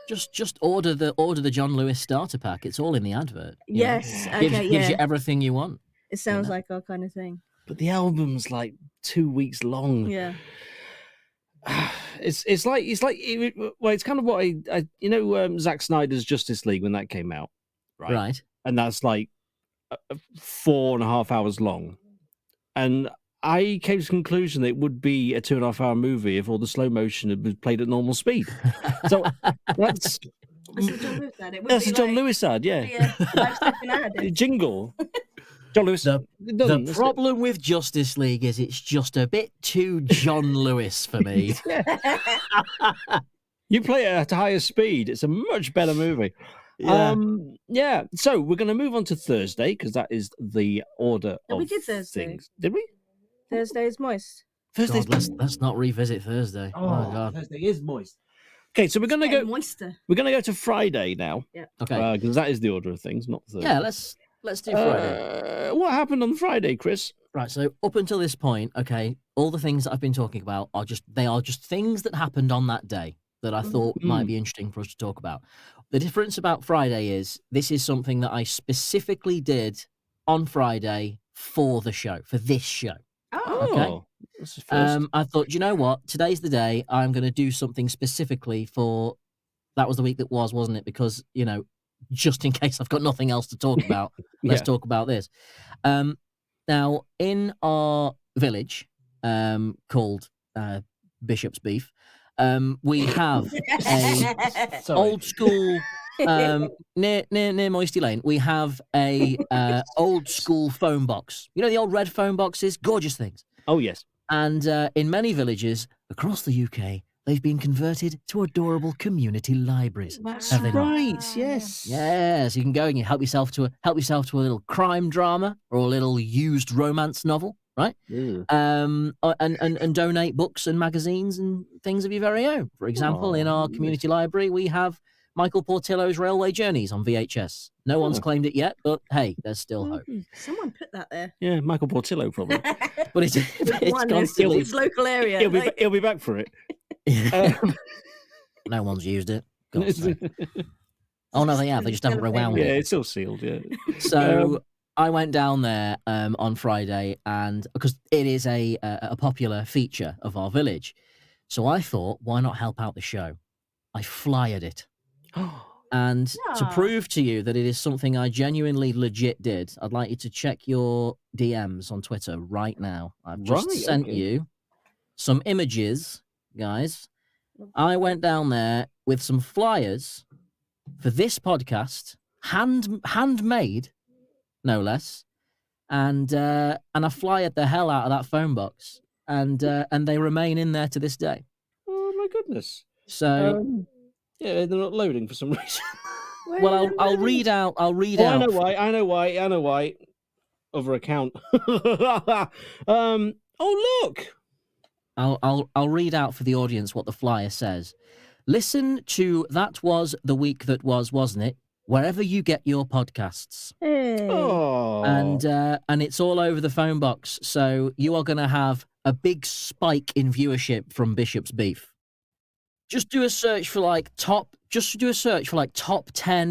S4: Just order the John Lewis starter pack. It's all in the advert.
S3: Yes.
S4: Gives you everything you want.
S3: It sounds like our kind of thing.
S2: But the album's like 2 weeks long.
S3: Yeah.
S2: It's kind of what I Zack Snyder's Justice League when that came out,
S4: right?
S2: And that's like 4.5 hours long, and I came to the conclusion that it would be a 2.5 hour movie if all the slow motion had been played at normal speed. So that's a John Lewis ad, yeah.
S3: 5-second ad.
S2: Jingle. John Lewis.
S4: The problem with Justice League is it's just a bit too John Lewis for me.
S2: You play it at a higher speed, it's a much better movie.
S4: Yeah.
S2: So we're going to move on to Thursday because that is the order of
S3: we did Thursday.
S2: things. Did we?
S3: Thursday is moist.
S2: Thursday's
S4: let's not revisit Thursday. Oh my God.
S2: Thursday is moist. Okay, so we're going to go
S3: moister.
S2: We're going to go to Friday now.
S3: Yeah.
S2: Okay. Because that is the order of things, not Thursday.
S4: Yeah, let's do Friday.
S2: What happened on Friday, Chris?
S4: Right. So up until this point, okay, all the things that I've been talking about are just things that happened on that day that I thought might be interesting for us to talk about. The difference about Friday is this is something that I specifically did on Friday for the show, for this show. Okay.
S2: That's the first.
S4: I thought, you know what? Today's the day. I'm going to do something specifically for. That was the week that was, wasn't it? Because, you know, just in case I've got nothing else to talk about, let's talk about this. Now, in our village called Bishop's Beef, we have a old school near Moisty Lane. We have a old school phone box. You know the old red phone boxes, gorgeous things.
S2: Oh yes.
S4: And in many villages across the UK, they've been converted to adorable community libraries. Have they not?
S2: Right. Yes.
S4: Yes, you can go and you help yourself to a little crime drama or a little used romance novel, right?
S2: Ew.
S4: And donate books and magazines and things of your very own. For example, in our community library, we have Michael Portillo's Railway Journeys on VHS. No one's claimed it yet, but hey, there's still hope.
S3: Someone put that there.
S2: Yeah, Michael Portillo probably.
S4: But it's constantly
S3: his local area.
S2: He'll be back for it.
S4: No one's used it. God's sake. Oh no, they have. They just haven't rewound
S2: Yeah,
S4: it.
S2: it's still sealed. Yeah.
S4: So I went down there on Friday, and because it is a popular feature of our village, so I thought, why not help out the show? I flyered it, and to prove to you that it is something I genuinely legit did, I'd like you to check your DMs on Twitter right now. I've just sent you some images, guys. I went down there with some flyers for this podcast, handmade, no less, and I flyered the hell out of that phone box, and they remain in there to this day.
S2: Oh my goodness!
S4: So
S2: yeah, they're not loading for some reason.
S4: Well, I'll read out.
S2: I know why. Other account. Oh look.
S4: I'll read out for the audience what the flyer says. Listen to That Was the Week That Was, wasn't it? Wherever you get your podcasts.
S2: Oh.
S4: And it's all over the phone box. So you are going to have a big spike in viewership from Bishop's Beef. Just do a search for like top 10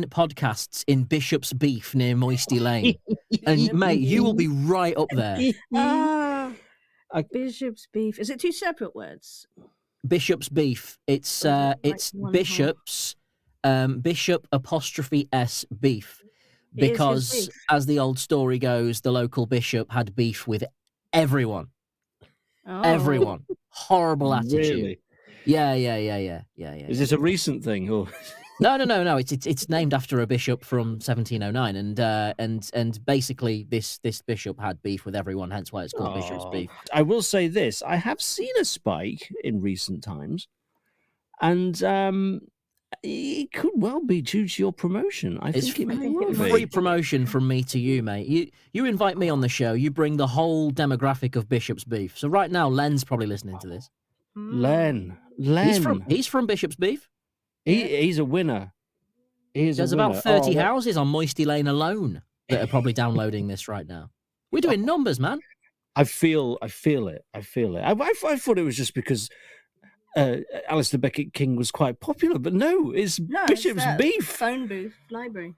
S4: podcasts in Bishop's Beef near Moisty Lane. And mate, you will be right up there.
S3: Bishop's Beef. Is it two separate words?
S4: Bishop's Beef. It's Bishop's Bishop apostrophe S beef. Because as the old story goes, the local bishop had beef with everyone. Everyone. Horrible attitude.
S2: Really?
S4: Yeah.
S2: Is this a recent thing or?
S4: No. It's named after a bishop from 1709, and basically this bishop had beef with everyone, hence why it's called Bishop's Beef.
S2: I will say this: I have seen a spike in recent times, and it could well be due to your promotion. I think it may well be.
S4: Free promotion from me to you, mate. You invite me on the show, you bring the whole demographic of Bishop's Beef. So right now, Len's probably listening to this.
S2: Len.
S4: He's from Bishop's Beef.
S2: He's a winner.
S4: There's about 30 houses on Moisty Lane alone that are probably downloading this right now. We're doing numbers, man.
S2: I feel it. I thought it was just because Alistair Beckett King was quite popular, but no, it's Bishop's Beef.
S3: Phone booth library.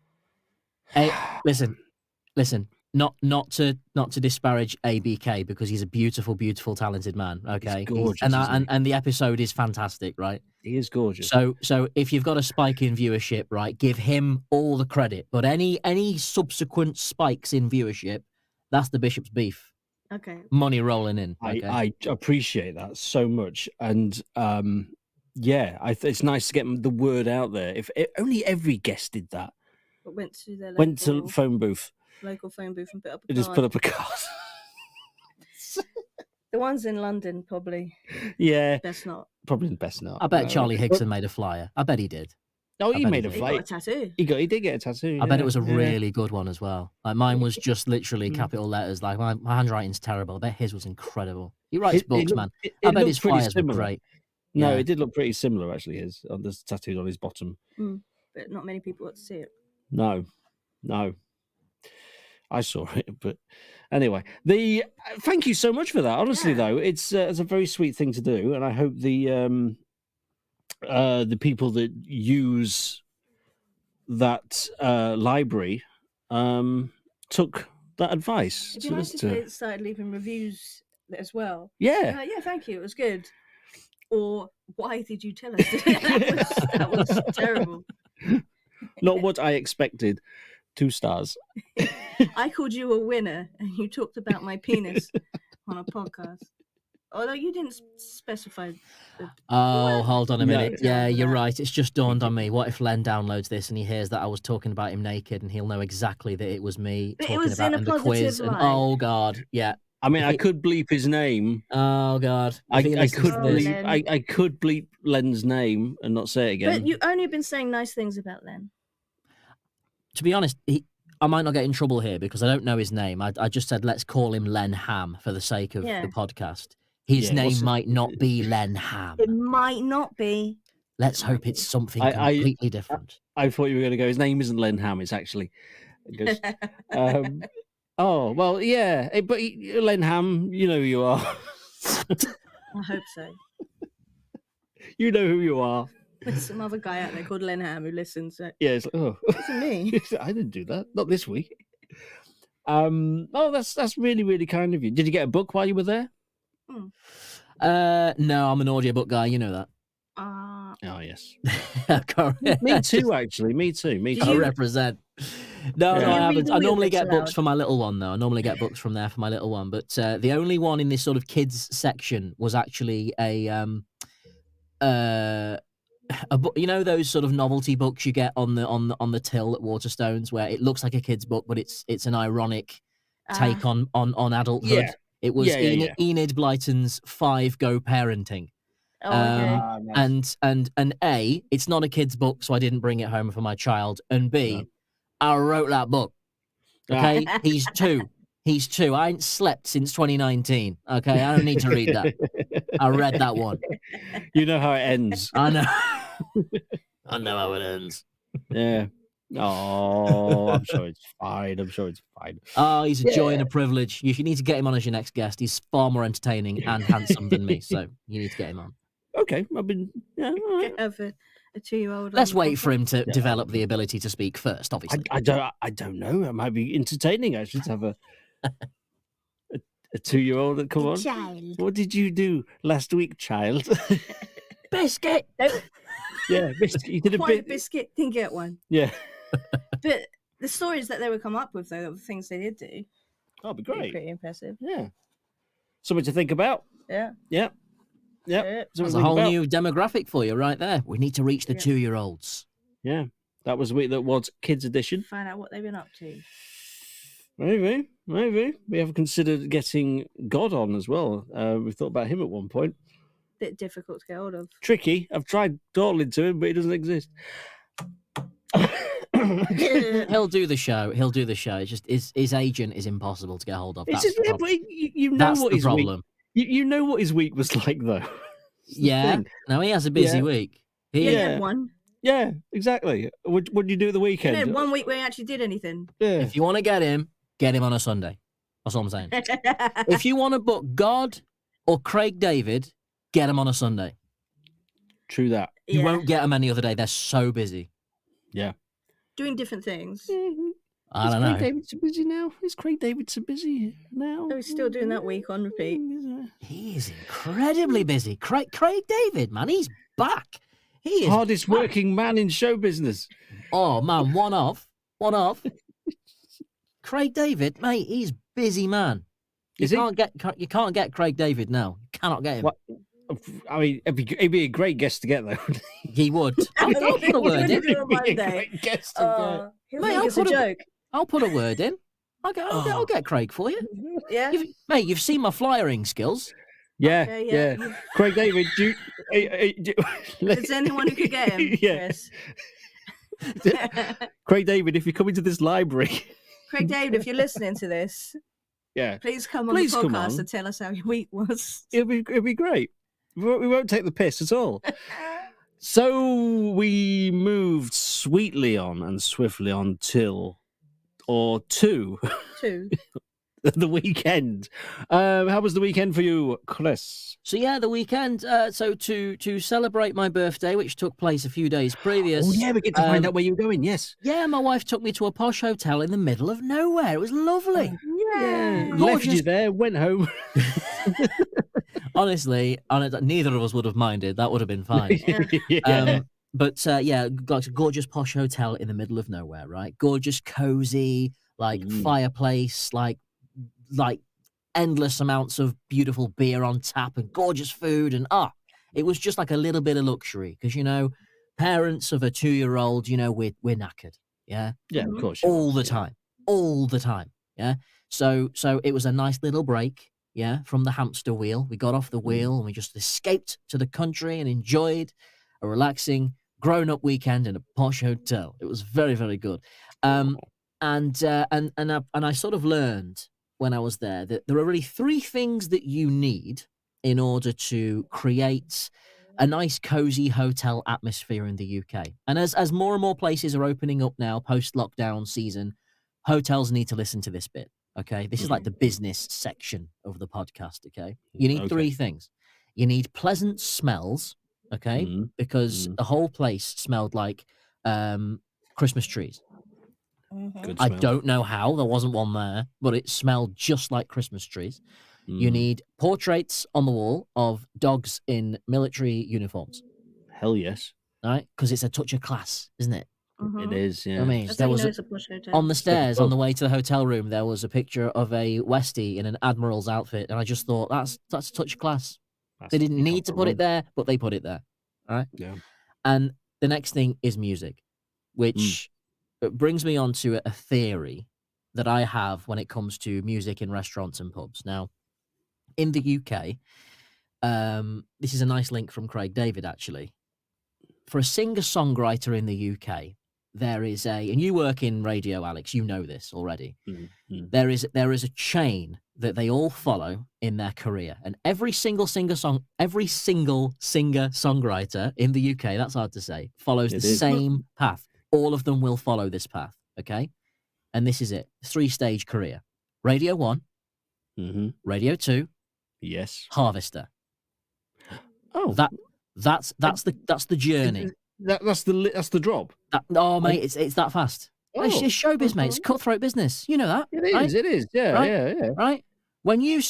S4: Hey, listen. Not to disparage ABK because he's a beautiful, talented man. Okay,
S2: he's gorgeous,
S4: and the episode is fantastic, right?
S2: He is gorgeous.
S4: So if you've got a spike in viewership, right, give him all the credit. But any subsequent spikes in viewership, that's the Bishop's Beef.
S3: Okay.
S4: Money rolling in. Okay?
S2: I appreciate that so much, and it's nice to get the word out there. If only every guest did that.
S3: But went
S2: to phone booth.
S3: Local phone booth and put up a
S2: card. Just put up a card.
S3: The ones in London, probably.
S2: Yeah.
S3: Best not.
S2: Probably best not.
S4: I bet Charlie Hickson made a flyer. I bet he did.
S2: Oh, he made a flyer.
S3: He got a tattoo.
S2: He did get a tattoo.
S4: I bet it was a really good one as well. Like mine was just literally capital letters. Like my handwriting's terrible. I bet his was incredible. He writes books, man. I bet his flyers were great.
S2: No, it did look pretty similar actually. There's tattooed on his bottom.
S3: But not many people got to see it.
S2: No. I saw it, but anyway, thank you so much for that. Honestly, though, it's a very sweet thing to do, and I hope the people that use that library took that advice.
S3: It'd be nice if they started leaving reviews as well.
S2: Yeah.
S3: Yeah, thank you. It was good. Or why did you tell us? that was terrible.
S2: Not what I expected. 2 stars.
S3: I called you a winner, and you talked about my penis on a podcast. Although you didn't specify.
S4: Oh, hold on a minute.
S3: No.
S4: Yeah, you're right. It's just dawned on me. What if Len downloads this and he hears that I was talking about him naked, and he'll know exactly that it was me
S3: But it
S4: talking
S3: was
S4: about
S3: in a
S4: in the
S3: positive
S4: quiz. And,
S3: light.
S4: oh God, yeah.
S2: I mean, I could bleep his name.
S4: Oh God,
S2: I
S4: If he listens
S2: could
S4: to this-
S3: Len.
S2: bleep. I could bleep Len's name and not say it again.
S3: But you only been saying nice things about Len.
S4: To be honest, I might not get in trouble here because I don't know his name. I just said let's call him Len Ham for the sake of
S3: Yeah.
S4: the podcast. His
S2: Yeah, what's
S4: name might not be Len Ham.
S3: It might not be.
S4: Let's hope it's something
S2: I-
S4: completely different.
S2: I thought you were going to go. His name isn't Len Ham. It's actually. It goes, oh well, yeah. But Len Ham, you know who you are.
S3: I hope so.
S2: You know who you are.
S3: There's some other guy out there called Len Ham who listens. So
S2: Yeah. It's like, oh,
S3: it's me.
S2: I didn't do that. Not this week. Oh, that's really, really kind of you. Did you get a book while you were there?
S4: No, I'm an audiobook guy. You know that.
S2: Oh yes.
S4: Correct.
S2: Me too. Actually, me too. Me
S3: Did
S4: I
S2: too.
S3: you-
S4: represent. No,
S2: Yeah.
S4: no,
S2: Do
S4: I
S2: you
S4: haven't.
S3: read
S4: I
S3: all your
S4: normally
S3: books
S4: get books
S3: aloud?
S4: for my little one, though. I normally get books from there for my little one. But the only one in this sort of kids section was actually a book. You know those sort of novelty books you get on the till at Waterstones, where it looks like a kid's book, but it's an ironic take on adulthood.
S2: Yeah.
S4: It was
S2: Yeah, yeah,
S4: Enid Blyton's 5 Go Parenting.
S3: Oh, okay.
S2: Nice.
S4: And A, it's not a kid's book, so I didn't bring it home for my child. And B,
S2: No.
S4: I wrote that book. Okay, he's 2. He's 2. I ain't slept since 2019. Okay, I don't need to read that. I read that one.
S2: You know how it ends.
S4: I know. I know how it ends.
S2: Yeah. Oh, I'm sure it's fine. I'm sure it's fine.
S4: Oh, he's a joy and a privilege. You need to get him on as your next guest. He's far more entertaining and handsome than me, so you need to get him on.
S2: Okay, I've been. Yeah, all right.
S3: Have a 2-year-old.
S4: Let's wait for him to develop the ability to speak first, obviously.
S2: I don't know. It might be entertaining actually to have a 2-year-old that come on.
S3: Child.
S2: What did you do last week, child?
S3: Biscuit.
S2: Yeah, biscuit. You did a
S3: Wanted a
S2: bit.
S3: biscuit, didn't get one.
S2: Yeah,
S3: But the stories that they would come up with, though, the things they did do,
S2: that'd be
S3: were
S2: great.
S3: pretty impressive.
S2: Yeah, something to think about.
S3: Yeah.
S2: Yeah, yeah.
S3: Yeah.
S2: Something
S4: That's
S2: to
S4: a
S2: think
S4: whole
S2: about.
S4: new demographic for you right there. We need to reach the
S3: Yeah.
S4: 2-year-olds.
S2: Yeah, that was the week that was kids edition.
S3: Find out what they've been up to.
S2: Maybe we have considered getting God on as well. We thought about him at one point.
S3: Bit difficult to get hold of.
S2: Tricky. I've tried talking to him, but he doesn't exist.
S4: He'll do the show. It's just his agent is impossible to get hold of.
S2: It's
S4: That's
S2: just,
S4: the
S2: yeah,
S4: problem.
S2: but you know
S4: That's
S2: what
S4: the
S2: his week.
S4: problem.
S2: You know what his week was like, though. It's the
S4: Yeah.
S2: thing.
S4: No, he has a busy
S2: Yeah.
S4: week.
S3: Yeah,
S4: He,
S3: he
S2: Yeah.
S3: had one.
S2: Yeah, exactly. What did you do at the
S3: He
S2: weekend?
S3: had 1 week where he actually did anything.
S2: Yeah.
S4: If you want to get him on a Sunday. That's all I'm saying. If you want to book God or Craig David, get him on a Sunday.
S2: True that.
S4: You
S3: Yeah.
S4: won't get them any other day. They're so busy.
S3: Doing different things.
S4: I don't
S2: Craig
S4: know.
S2: David so busy now? Is Craig David so busy now?
S3: Oh, he's still doing that week on repeat.
S4: He is incredibly busy. Craig David, man, he's back. He is
S2: Hardest
S4: back.
S2: working man in show business.
S4: Oh man, one off. Craig David, mate, he's busy man.
S2: Is he?
S4: You can't get Craig David now. You cannot get him.
S2: What? I mean, it'd be a great guest to get, though.
S4: He would. I'll put a word in.
S2: It'd be a
S3: Monday.
S2: great guest to
S3: He'll
S4: Mate,
S3: think
S4: I'll
S3: it's a
S4: put a-
S3: joke.
S4: I'll put a word in. I'll get Craig for you.
S3: Yeah.
S4: Mate, you've seen my flyering skills.
S2: get.
S3: Yeah,
S2: Yeah.
S3: yeah.
S2: Craig David,
S3: Is there anyone who could get him?
S2: Yeah.
S3: Yes.
S2: Craig David, if you come into this library,
S3: Craig David, if you're listening to this,
S2: yeah,
S3: please come on
S2: Please
S3: the
S2: come
S3: podcast
S2: on.
S3: and tell us how your week was.
S2: it'll be great. We won't take the piss at all. So we moved sweetly on and swiftly on till or 2?
S3: 2.
S2: The weekend. How was the weekend for you, Chris?
S4: So yeah, the weekend. So to celebrate my birthday, which took place a few days previous.
S2: Oh yeah, we get to find out where you're going. Yes.
S4: Yeah, my wife took me to a posh hotel in the middle of nowhere. It was lovely.
S3: Yeah.
S2: Left you there, went home.
S4: Honestly, neither of us would have minded. That would have been fine.
S2: Yeah.
S4: But got a gorgeous posh hotel in the middle of nowhere, right? Gorgeous, cozy, like fireplace, like endless amounts of beautiful beer on tap and gorgeous food, and it was just like a little bit of luxury because parents of a 2-year-old, we're knackered, yeah,
S2: Yeah, of course.
S4: all the time, yeah. So it was a nice little break, yeah, from the hamster wheel. We got off the wheel and we just escaped to the country and enjoyed a relaxing grown-up weekend in a posh hotel. It was very, very good. And I sort of learned when I was there that there are really 3 things that you need in order to create a nice, cozy hotel atmosphere in the UK. And as more and more places are opening up now, post-lockdown season, hotels need to listen to this bit, okay? This is like the business section of the podcast, okay? You need 3 things. You need pleasant smells, okay? Because the whole place smelled like Christmas trees.
S2: Good
S4: I
S2: smell.
S4: don't know how. There wasn't one there, but it smelled just like Christmas trees. You need portraits on the wall of dogs in military uniforms.
S2: Hell yes.
S4: Right? Because it's a touch of class, isn't it?
S2: It is, yeah.
S4: I mean,
S3: That's
S4: there
S3: how you
S4: was
S3: know it's a posh hotel.
S4: on the stairs on the way to the hotel room, there was a picture of a Westie in an admiral's outfit, and I just thought that's a touch of class. They didn't need to put it there, but they put it there. Right?
S2: Yeah.
S4: And the next thing is music, which brings me on to a theory that I have when it comes to music in restaurants and pubs. Now, in the UK, this is a nice link from Craig David, actually. For a singer-songwriter in the UK, there is and you work in radio, Alex, you know this already. There is a chain that they all follow in their career, and every single singer-songwriter in the UK, that's hard to say, follows the same path. All of them will follow this path, okay? And this is it: 3-stage career. Radio 1, Radio 2,
S2: yes,
S4: Harvester.
S2: Oh,
S4: that's the journey.
S2: That's the drop.
S4: Mate, it's that fast. It's showbiz, mate. It's cutthroat business. You know that.
S2: It is. Yeah,
S4: right?
S2: yeah.
S4: Right? You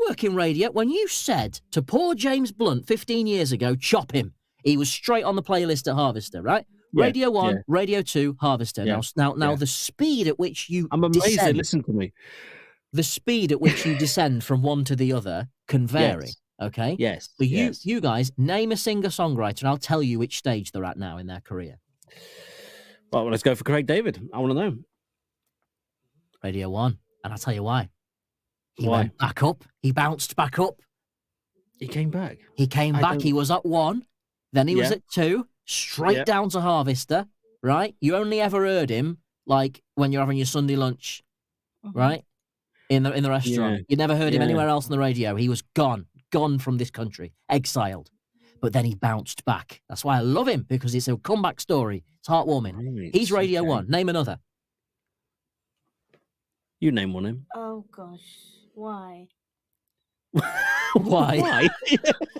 S4: work in radio. When you said to poor James Blunt 15 years ago, chop him, he was straight on the playlist at Harvester, right?
S2: Yeah,
S4: Radio 1, Radio 2, Harvester.
S2: Yeah,
S4: Now, the speed at which you
S2: I'm amazed
S4: descend,
S2: they listen to me.
S4: the speed at which you descend from one to the other can vary.
S2: Yes.
S4: Okay?
S2: Yes.
S4: So you guys name a singer-songwriter and I'll tell you which stage they're at now in their career.
S2: Well, let's go for Craig David. I want to know.
S4: Radio 1. And I'll tell you why. He
S2: Why?
S4: went back up. He bounced back up.
S2: He came back.
S4: He came back. He was at 1. Then he was
S2: Yeah.
S4: at 2. Straight down to Harvester. Right? You only ever heard him like when you're having your Sunday lunch. Right? In the restaurant.
S2: Yeah.
S4: You never heard him
S2: Yeah.
S4: anywhere else on the radio. He was gone from this country, exiled. But then he bounced back. That's why I love him, because it's a comeback story. It's heartwarming.
S2: Right,
S4: He's Radio
S2: okay.
S4: 1. Name another.
S2: You name one him.
S3: Oh gosh, why?
S4: Why?
S2: Why?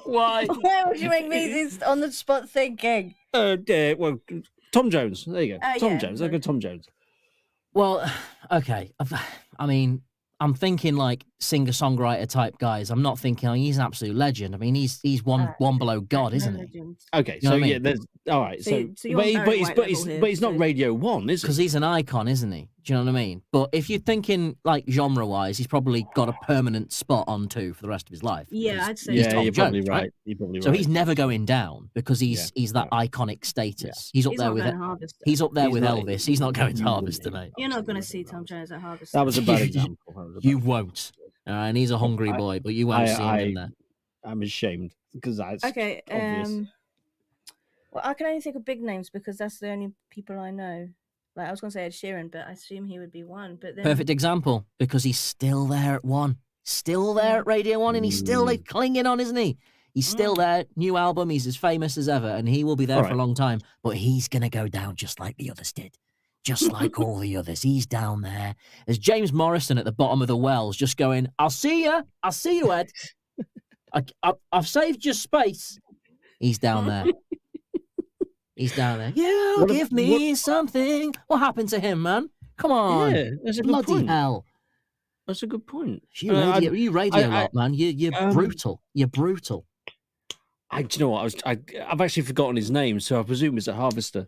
S2: Why?
S3: Why would you make me this on the spot thinking?
S2: Well, Tom Jones. There you go. Tom
S3: yeah.
S2: Jones. I go Tom Jones.
S4: Well, okay. I mean, I'm thinking like singer-songwriter type guys. I'm not thinking he's an absolute legend. I mean, he's one below God, isn't he?
S2: Okay,
S4: You know
S2: so
S4: what I
S2: yeah,
S4: mean?
S2: there's all right.
S3: So
S2: So,
S3: you- so you're
S2: but
S3: very
S2: he's not
S3: so-
S2: Radio 1, is
S4: Because
S2: he?
S4: he's an icon, isn't he? Do you know what I mean? But if you're thinking like genre-wise, he's probably got a permanent spot on 2 for the rest of his life.
S3: Yeah,
S4: because
S3: I'd say
S4: he's
S2: Yeah,
S4: Tom
S2: you're probably
S4: Jones,
S2: right. You're probably right.
S4: So he's never going down because he's that iconic status. He's up
S3: He's
S4: there
S3: not
S4: with
S3: going to Harvester.
S4: he's up there
S2: He's
S4: with
S2: not-
S4: Elvis. He's not going to
S2: he's not-
S4: Harvester, mate.
S3: You're not going to see Tom Jones at Harvester.
S2: That was a bad
S4: You-
S2: example. That was a bad
S4: You
S2: example.
S4: won't. And he's a hungry boy, but you won't see him in there.
S2: I'm ashamed because that's
S3: Okay.
S2: obvious.
S3: Well, I can only think of big names because that's the only people I know. Like I was going to say Ed Sheeran, but I assume he would be one. But then
S4: Perfect example, because he's still there at 1. Still there at Radio 1, and he's still like, clinging on, isn't he? He's still there. New album. He's as famous as ever, and he will be there
S2: All
S4: for a
S2: right.
S4: long time. But he's going to go down just like the others did. just like all the others. He's down there. There's James Morrison at the bottom of the wells just going, I'll see you, Ed. I've saved your space. He's down there. He's down there. You give me something. What happened to him, man? Come on.
S2: Yeah, that's a good
S4: Bloody
S2: point.
S4: hell.
S2: That's a good point.
S4: You radio a lot, man. You're brutal. You're brutal.
S2: Do you know what? I've actually forgotten his name, so I presume it's a Harvester.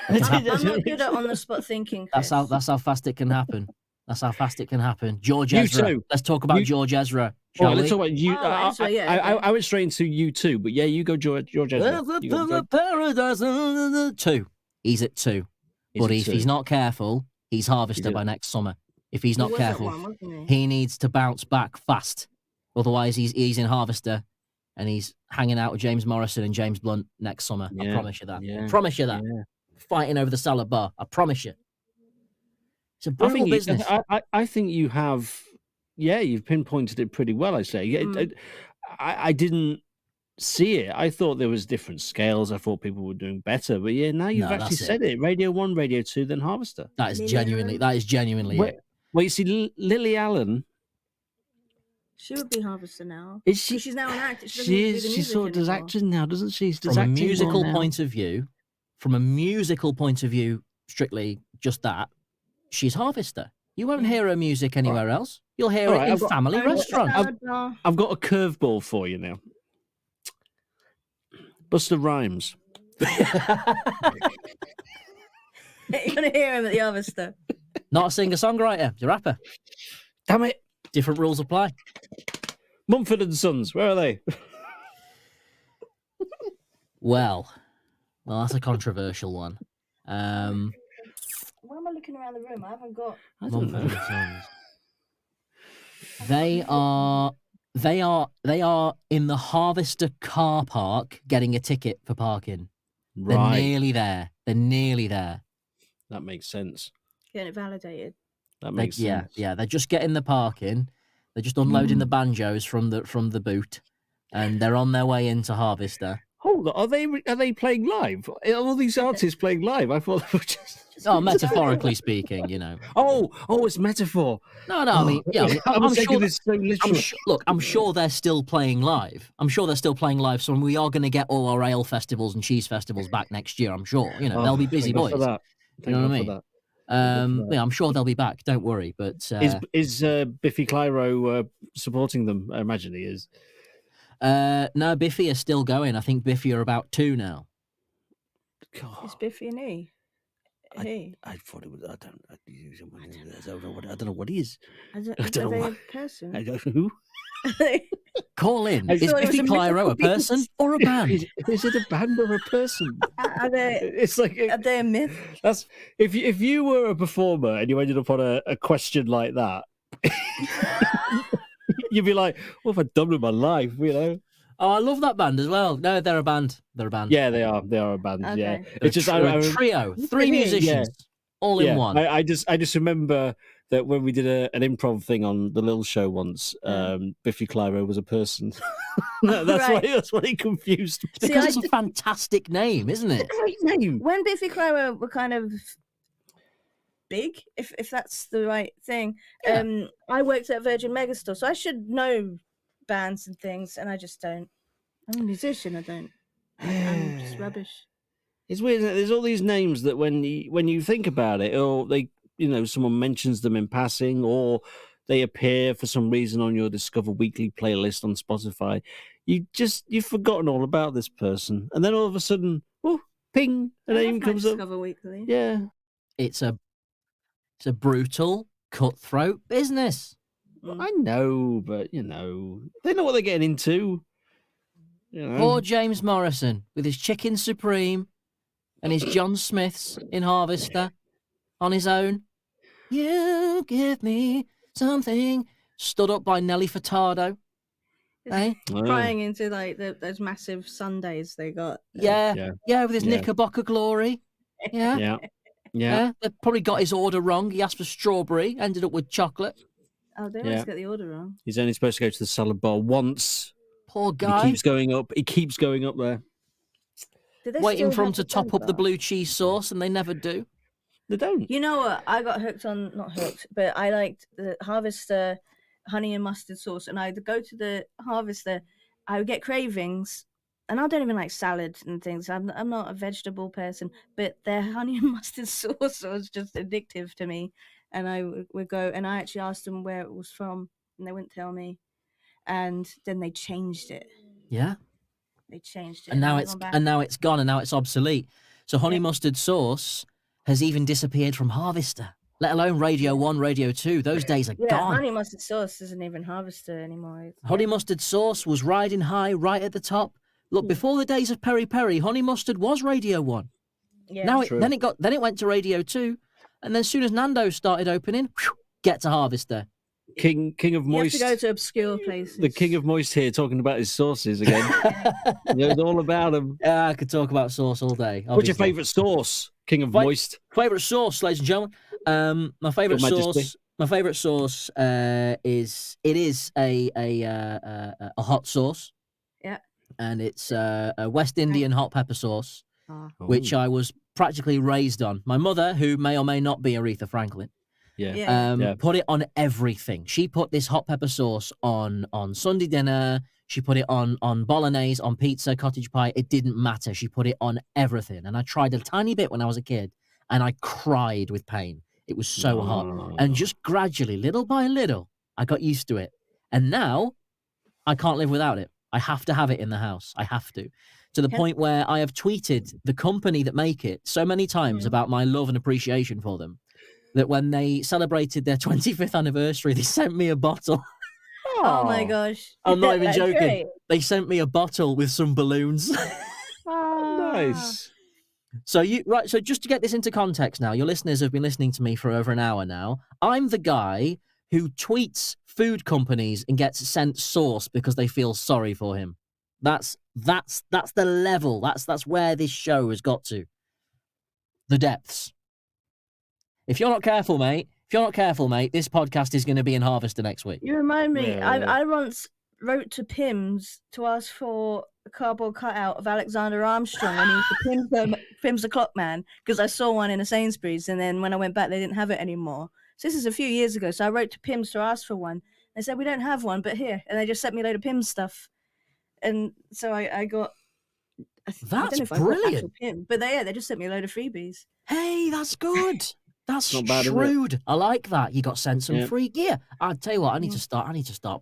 S3: I'm not good at on-the-spot thinking, Chris.
S4: That's how fast it can happen. That's how fast it can happen. George Ezra.
S2: U2.
S4: Let's talk about George Ezra. Shall we?
S2: Let's talk about you.
S3: Ezra,
S2: I went straight into U2, but yeah, you go George Ezra.
S4: Paradise 2. He's at 2. But if he's not careful, he's Harvester by next summer. If he's not careful, he needs to bounce back fast. Otherwise, he's in Harvester and he's hanging out with James Morrison and James Blunt next summer. I promise you that.
S2: Yeah.
S4: Promise you that.
S2: Yeah.
S4: Fighting over the salad bar. I promise you. It's a brutal business.
S2: I think you have, you've pinpointed it pretty well, I say. I didn't see it. I thought there was different scales. I thought people were doing better. But now you've actually said it. Radio 1, Radio 2, then Harvester.
S4: That is genuinely it.
S2: Well, you see, Lily Allen.
S3: She would be Harvester now.
S2: Is she?
S3: She's now an actor.
S2: She sort of does acting now, doesn't she?
S4: From a musical point of view, strictly just that, she's Harvester. You won't hear her music anywhere else. You'll hear it in family restaurants.
S2: I've got a curveball for you now. Busta Rhymes.
S3: You're going to hear him at the Harvester.
S4: Not a singer-songwriter. He's a rapper.
S2: Damn it.
S4: Different rules apply.
S2: Mumford & Sons, where are they?
S4: Well, that's a controversial one.
S3: Why am I looking around the room? I haven't got...
S4: Mumford & Sons. They are in the Harvester car park getting a ticket for parking. Right. They're nearly there.
S2: That makes sense.
S3: Getting it validated.
S2: That makes sense.
S4: Yeah. They're just getting the parking. They're just unloading the banjos from the boot, and they're on their way into Harvester.
S2: Hold on, are they playing live? Are all these artists playing live? I thought they were just.
S4: Oh, metaphorically speaking, you know.
S2: Oh, it's metaphor.
S4: No, I mean, I'm sure.
S2: This so literal.
S4: I'm sure they're still playing live. So we are going to get all our ale festivals and cheese festivals back next year. I'm sure. You know, they'll be busy boys. You know what I mean? I'm sure they'll be back. Don't worry. But
S2: is Biffy Clyro supporting them? I imagine he is.
S4: No, Biffy are still going. I think Biffy are about 2 now.
S2: God.
S3: It's Biffy and he.
S2: I thought it was. I don't know what he is.
S3: I don't know what. A person?
S2: I don't know who.
S4: Call in. Is Biffy Clyro a person or a band?
S2: Is it a band or a person?
S3: Are they a myth?
S2: That's if you were a performer and you ended up on a question like that, you'd be like, "What have I done with my life?" You know.
S4: Oh, I love that band as well. No, they're a band.
S2: Yeah, they are. They are a band.
S3: Okay.
S2: Yeah,
S4: it's just a trio, 3 musicians, all in one.
S2: I just remember that when we did an improv thing on the Lil Show once, Biffy Clyro was a person. That's why he confused me.
S4: Because it's a fantastic name, isn't it?
S2: Great name.
S3: When Biffy Clyro were kind of big, if that's the right thing, I worked at Virgin Megastore, so I should know bands and things, and I just don't. I'm a musician. I don't. I'm just rubbish.
S2: It's weird. Isn't it? There's all these names that when you think about it, or they, someone mentions them in passing, or they appear for some reason on your Discover Weekly playlist on Spotify, you've forgotten all about this person, and then all of a sudden, ping, a name comes up.
S3: Discover Weekly.
S2: Yeah,
S4: it's a brutal, cutthroat business.
S2: I know, but they know what they're getting into.
S4: Poor James Morrison with his Chicken Supreme and his John Smiths in Harvester on his own. You give me something. Stood up by Nelly Furtado.
S3: Crying into like those massive Sundays they got.
S4: Yeah, with his Knickerbocker glory. Yeah. They probably got his order wrong. He asked for strawberry, ended up with chocolate.
S3: Oh, they always get the order wrong.
S2: He's only supposed to go to the salad bar once.
S4: Poor guy.
S2: He keeps going up. He keeps going up there.
S3: Do they
S4: waiting
S3: still
S4: for them
S3: have
S4: to
S3: the
S4: top up the
S3: Fanta?
S4: blue cheese sauce, and they never do.
S2: They don't.
S3: You know what? I got hooked on, not hooked, but I liked the Harvester honey and mustard sauce. And I'd go to the Harvester, I would get cravings. And I don't even like salad and things. I'm not a vegetable person, but their honey and mustard sauce was just addictive to me. And I would go, and I actually asked them where it was from, and they wouldn't tell me. And then they changed it.
S4: Yeah.
S3: They changed it.
S4: And now
S3: I've
S4: it's
S3: gone back.
S4: and now it's gone, and now it's obsolete. So honey
S3: Yeah.
S4: mustard sauce has even disappeared from Harvester, let alone Radio 1, Radio 2. Those days are
S3: Yeah,
S4: gone.
S3: honey mustard sauce isn't even Harvester anymore.
S4: Honey mustard sauce was riding high right at the top. Look, before the days of Peri Peri, honey mustard was Radio 1.
S3: Yeah.
S4: Now
S2: True.
S4: then it went to Radio 2, and then as soon as Nando's started opening, get to Harvester.
S2: King of
S3: You have
S2: Moist.
S3: to go to obscure places.
S2: The King of Moist here talking about his sauces again. He knows all about them.
S4: Yeah, I could talk about sauce all day.
S2: What's your
S4: obviously.
S2: favourite sauce, King of
S4: Fi-
S2: Moist?
S4: Favorite sauce, ladies and gentlemen. My favorite
S2: Your Majesty.
S4: sauce. My favorite sauce is a hot sauce.
S3: Yeah.
S4: And it's a West Indian hot pepper sauce,
S3: Oh.
S4: which
S2: Ooh.
S4: I was practically raised on. My mother, who may or may not be Aretha Franklin,
S2: Yeah.
S3: Yeah.
S4: put it on everything. She put this hot pepper sauce on Sunday dinner. She put it on bolognese, on pizza, cottage pie. It didn't matter. She put it on everything. And I tried a tiny bit when I was a kid, and I cried with pain. It was so hot.
S2: Oh.
S4: And just gradually, little by little, I got used to it. And now I can't live without it. I have to have it in the house. I have to. To the
S3: Yeah.
S4: point where I have tweeted the company that make it so many times about my love and appreciation for them that when they celebrated their 25th anniversary, they sent me a bottle.
S3: Oh my gosh.
S4: I'm not even
S3: That's
S4: joking.
S3: great.
S4: They sent me a bottle with some balloons.
S2: Nice.
S4: So just to get this into context now, your listeners have been listening to me for over an hour now. I'm the guy who tweets food companies and gets sent sauce because they feel sorry for him. That's the level. That's where this show has got to. The depths. If you're not careful, mate, this podcast is going to be in Harvester next week.
S3: You remind me,
S2: Yeah.
S3: I once wrote to Pims to ask for a cardboard cutout of Alexander Armstrong when he was the Pims the Clock Man, because I saw one in a Sainsbury's, and then when I went back, they didn't have it anymore. So this is a few years ago. So I wrote to Pims to ask for one. They said, we don't have one, but here. And they just sent me a load of Pims stuff. And so I got... I don't
S4: That's
S3: know if I got
S4: brilliant.
S3: actual Pim, but they just sent me a load of freebies.
S4: Hey, that's good. That's
S2: Not bad, is it?
S4: shrewd. I like that. You got sent some
S2: Yeah.
S4: free gear. I'll tell you what, I need to start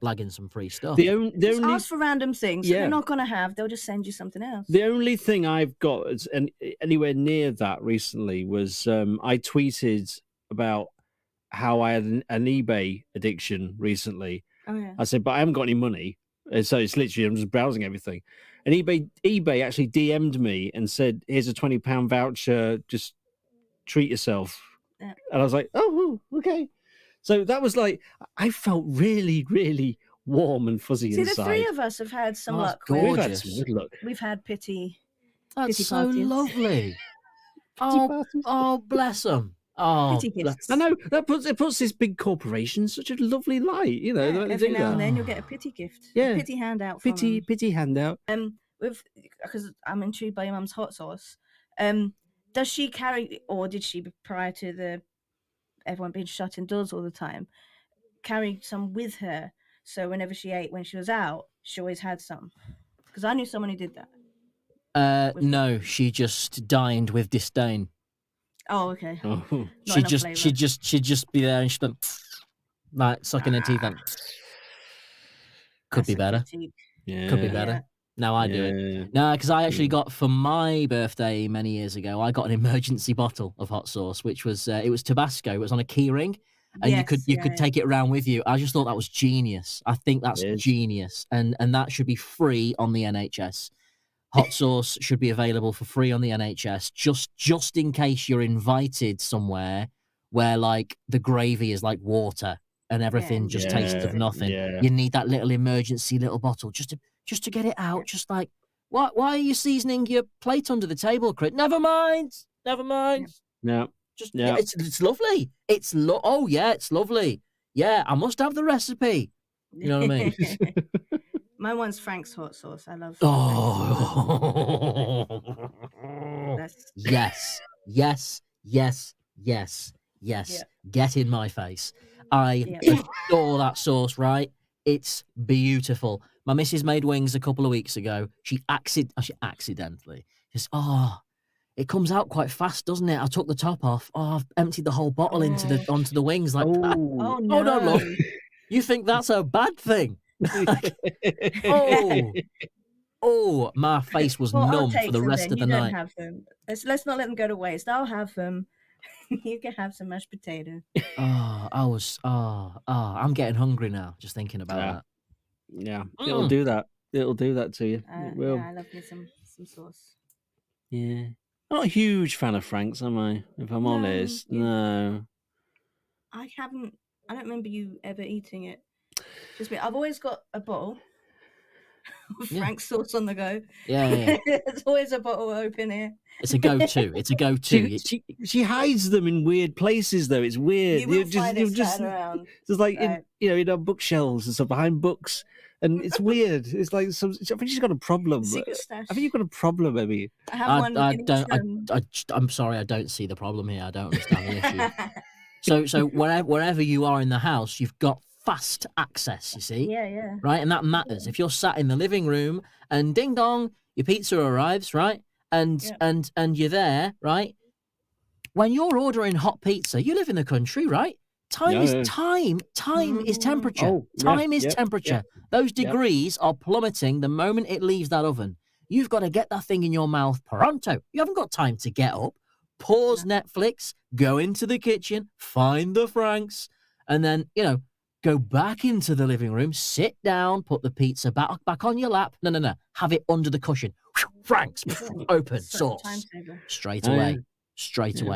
S4: blagging some free stuff.
S2: The only
S3: Just ask for random things.
S2: Yeah.
S3: They're not going to have. They'll just send you something else.
S2: The only thing I've got anywhere near that recently was I tweeted about how I had an eBay addiction recently.
S3: Oh, yeah.
S2: I said, but I haven't got any money. And so it's literally, I'm just browsing everything. And eBay actually DM'd me and said, here's a £20 voucher. Just treat yourself.
S3: Yeah.
S2: And I was like, oh, okay. So that was like, I felt really, really warm and fuzzy
S3: See,
S2: inside.
S3: the three of us have had some
S4: Oh, that's
S3: luck. Where
S2: We've had
S4: gorgeous.
S2: some good luck.
S3: we've had pity.
S4: That's
S3: Pity
S4: so
S3: parties.
S4: lovely.
S2: parties.
S4: Oh, bless them. Oh,
S3: Pity gifts.
S2: I know that puts this big corporation in such a lovely light. You know,
S3: Yeah,
S2: the way they
S3: every
S2: do
S3: now
S2: that.
S3: and then you'll get a pity gift.
S2: Yeah.
S3: A pity handout. From
S2: Pity handout.
S3: with because I'm intrigued by your mum's hot sauce. Does she carry, or did she prior to everyone being shut indoors all the time, carry some with her? So whenever she ate when she was out, she always had some. Because I knew someone who did that.
S4: no, she just dined with disdain.
S3: Oh, okay.
S2: Oh.
S3: Not
S4: She'd
S3: enough
S4: she'd just be there and she'd like sucking her teeth and could
S3: That's
S4: be
S3: a
S4: better.
S3: critique.
S2: Yeah.
S4: Could be better. Now I do it. No, because I actually got for my birthday many years ago, I got an emergency bottle of hot sauce, which was it was Tabasco. It was on a key ring, and you could take it around with you. I just thought that was genius. I think that's
S2: It is.
S4: genius, and that should be free on the NHS. Hot sauce should be available for free on the NHS, just in case you're invited somewhere where like the gravy is like water and everything just tastes of nothing.
S2: Yeah.
S4: You need that little emergency little bottle just to get it out. Just like, why are you seasoning your plate under the table, Chris? Never mind.
S2: No.
S4: Just
S2: Yeah.
S4: it's lovely. It's lovely. Yeah, I must have the recipe. You know what I mean?
S3: My one's Frank's hot sauce. I love.
S4: Oh,
S3: That's
S4: yes, yes, yes, yes, yes.
S3: Yeah.
S4: Get in my face. I
S3: Yeah.
S4: adore that sauce, right? It's beautiful. My missus made wings a couple of weeks ago. She accidentally just, it comes out quite fast, doesn't it? I took the top off. Oh, I've emptied the whole bottle onto the wings. Like,
S3: Oh no!
S4: no, look. You think that's a bad thing? Like, my face was
S3: Well, I'll
S4: numb
S3: take
S4: for the
S3: them
S4: rest
S3: then.
S4: of the
S3: You don't
S4: night.
S3: have them. Let's not let them go to waste. I'll have them. You can have some mashed potato.
S4: I'm getting hungry now just thinking about that.
S2: Yeah, it'll do that. It'll do that to you. It will.
S3: Yeah, I love me some sauce.
S2: Yeah. I'm not a huge fan of Frank's, am I? If I'm honest. No.
S3: I don't remember you ever eating it. I've always got a bottle of Frank's sauce on the go.
S4: Yeah.
S3: There's always a bottle open here.
S4: It's a go-to. It's a go-to.
S2: She hides them in weird places, though. It's weird.
S3: You will find it scattered around.
S2: Just like in our bookshelves and stuff, behind books, and it's weird. It's like I think she's got a problem.
S3: Secret stash.
S2: I think you've got a problem, Emmy.
S3: I have one.
S4: I'm sorry, I don't see the problem here. I don't understand the issue. So wherever you are in the house, you've got fast access. You see?
S3: Yeah.
S4: Right, and that matters. If you're sat in the living room and ding dong, your pizza arrives, right? And you're there, right? When you're ordering hot pizza, you live in the country, right? Time is temperature. Time is temperature. Those degrees are plummeting the moment it leaves that oven. You've got to get that thing in your mouth pronto. You haven't got time to get up, pause Netflix, go into the kitchen, find the Franks, and then, go back into the living room, sit down, put the pizza back on your lap. No. Have it under the cushion. Franks, open, sauce. Straight away.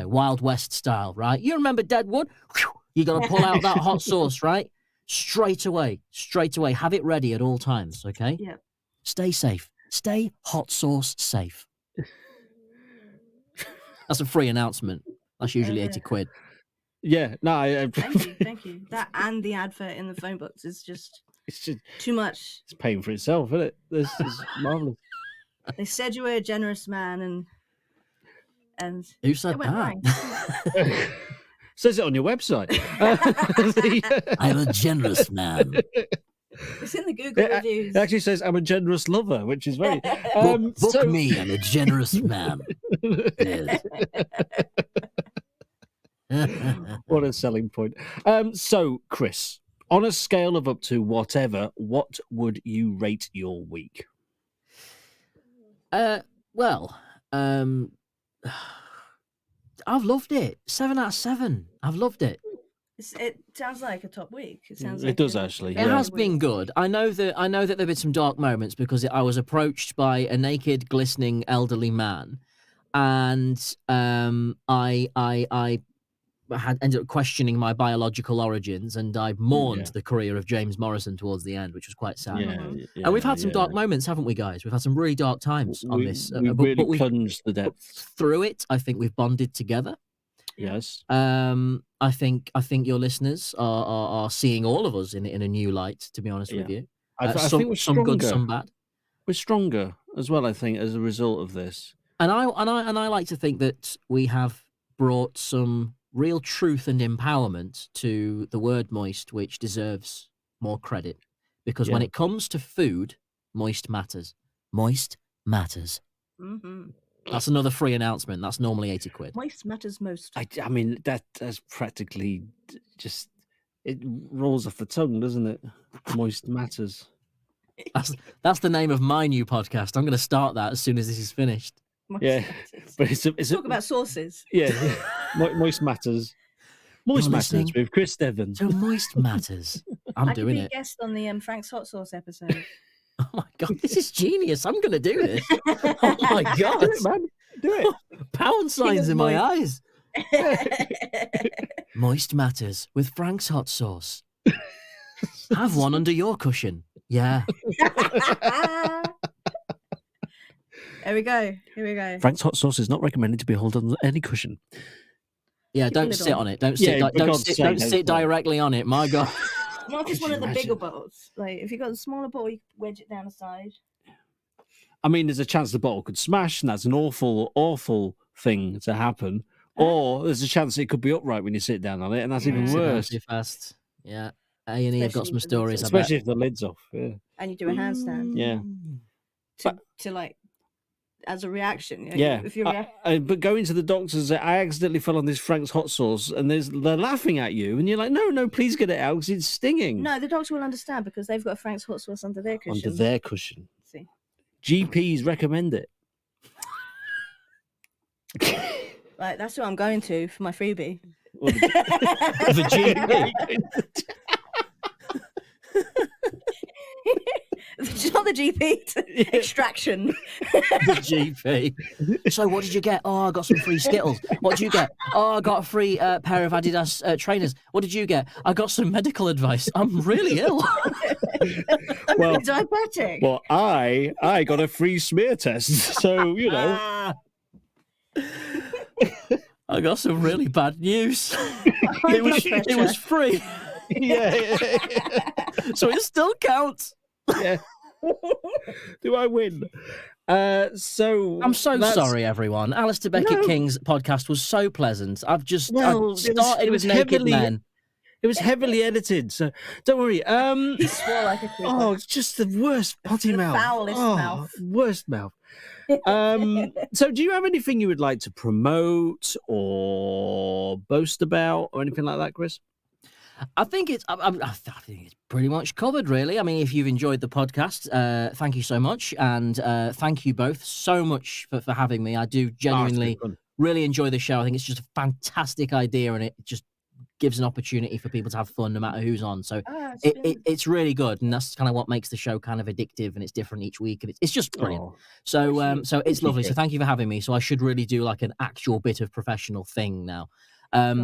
S4: Wild West style, right? You remember Deadwood? You got to pull out that hot sauce, right? Straight away. Have it ready at all times, okay?
S3: Yeah.
S4: Stay safe. Stay hot sauce safe. That's a free announcement. That's usually 80 quid.
S2: Yeah, no.
S3: Thank you. That and the advert in the phone box is just too much.
S2: It's paying for itself, isn't it? This is marvelous.
S3: They said you were a generous man, and
S4: who said that?
S2: Says it on your website.
S4: I'm a generous man.
S3: It's in the Google reviews.
S2: It actually says I'm a generous lover, which is very.
S4: Book me. I'm a generous man.
S2: What a selling point. So, Chris, on a scale of up to whatever, what would you rate your week?
S4: I've loved it. 7 out of 7. I've loved it.
S3: It sounds like a top week.
S2: It does actually.
S4: It has been good. I know that there've been some dark moments because I was approached by a naked, glistening, elderly man, and I ended up questioning my biological origins, and I mourned the career of James Morrison towards the end, which was quite sad. And we've had some dark moments, haven't we, guys? We've had some really dark times on this.
S2: We really plunged the depths
S4: through it. I think we've bonded together.
S2: Yes.
S4: I think your listeners are seeing all of us in a new light. To be honest with you,
S2: I think we're stronger.
S4: Some good, some bad.
S2: We're stronger as well, I think, as a result of this.
S4: And I like to think that we have brought some real truth and empowerment to the word moist, which deserves more credit. Because when it comes to food, moist matters. Moist matters.
S3: Mm-hmm.
S4: That's another free announcement. That's normally 80 quid.
S3: Moist matters most.
S2: I mean, that's practically just, it rolls off the tongue, doesn't it? Moist matters.
S4: That's the name of my new podcast. I'm going to start that as soon as this is finished.
S3: Moist matters.
S2: But it's
S3: talk about sauces.
S2: Yeah. Moist matters. Moist matters with Chris Devon.
S4: So moist matters. I'm doing it.
S3: I could be a guest on the Frank's hot sauce episode.
S4: Oh my god, this is genius! I'm going to do this. Oh my god,
S2: do it, man! Do it.
S4: Pound signs in my eyes. Moist matters with Frank's hot sauce. Have one under your cushion. Yeah.
S3: Here we go.
S2: Frank's hot sauce is not recommended to be held on any cushion.
S4: Yeah, don't sit on it. Don't sit. Don't sit directly on it. My god.
S3: Not if it's
S2: Could
S3: one
S2: you
S3: of the bigger
S2: imagine?
S3: bottles. Like if you got a smaller bottle, you wedge it down the side.
S2: I mean, there's a chance the bottle could smash, and that's an awful, awful thing to happen. Or there's a chance it could be upright when you sit down on it, and that's even
S3: Yeah.
S4: Sit down
S2: worse.
S4: too fast. Yeah. A&E have got
S3: Especially
S4: some
S3: if the lid's
S4: stories, I
S3: off.
S4: bet.
S2: Especially if the lid's off. Yeah.
S3: And you do a handstand
S2: Yeah.
S3: to like as a reaction. You know,
S2: Yeah.
S3: If you're
S2: But going to the doctors, I accidentally fell on this Frank's hot sauce, and they're laughing at you, and you're like, no, please get it out because it's stinging.
S3: no, the doctor will understand because they've got Frank's hot sauce under their cushion.
S2: Under their cushion.
S3: See.
S2: GPs recommend it.
S3: Like that's what I'm going to for my freebie.
S2: Well,
S4: The GP.
S3: It's not the GP. Extraction.
S4: The GP. So what did you get? Oh, I got some free Skittles. What did you get? Oh, I got a free pair of Adidas trainers. What did you get? I got some medical advice. I'm really ill.
S2: well,
S3: Diabetic.
S2: well, I got a free smear test, so you know.
S4: I got some really bad news.
S3: High blood
S4: It was
S3: pressure.
S4: free,
S2: yeah.
S4: so it still counts.
S2: Yeah. Do I win? So
S4: I'm so
S2: that's-
S4: sorry, everyone. Alistair Beckett
S2: No.
S4: King's podcast was so pleasant. I
S2: Well,
S4: started
S2: it was
S4: with Naked
S2: heavily-
S4: Men.
S2: It was heavily edited, so don't worry.
S3: He swore like a creeper.
S2: Oh, it's just the worst potty
S3: The
S2: mouth.
S3: foulest mouth.
S2: Worst mouth. So do you have anything you would like to promote or boast about or anything like that, Chris?
S4: I think it's pretty much covered, really. I mean, if you've enjoyed the podcast, thank you so much, and thank you both so much for having me. I do genuinely really enjoy the show. I think it's just a fantastic idea, and it just gives an opportunity for people to have fun no matter who's on. So it's really good, and that's kind of what makes the show kind of addictive, and it's different each week, and it's just brilliant.
S2: Oh,
S4: So it's lovely. So thank you for having me. So I should really do like an actual bit of professional thing now.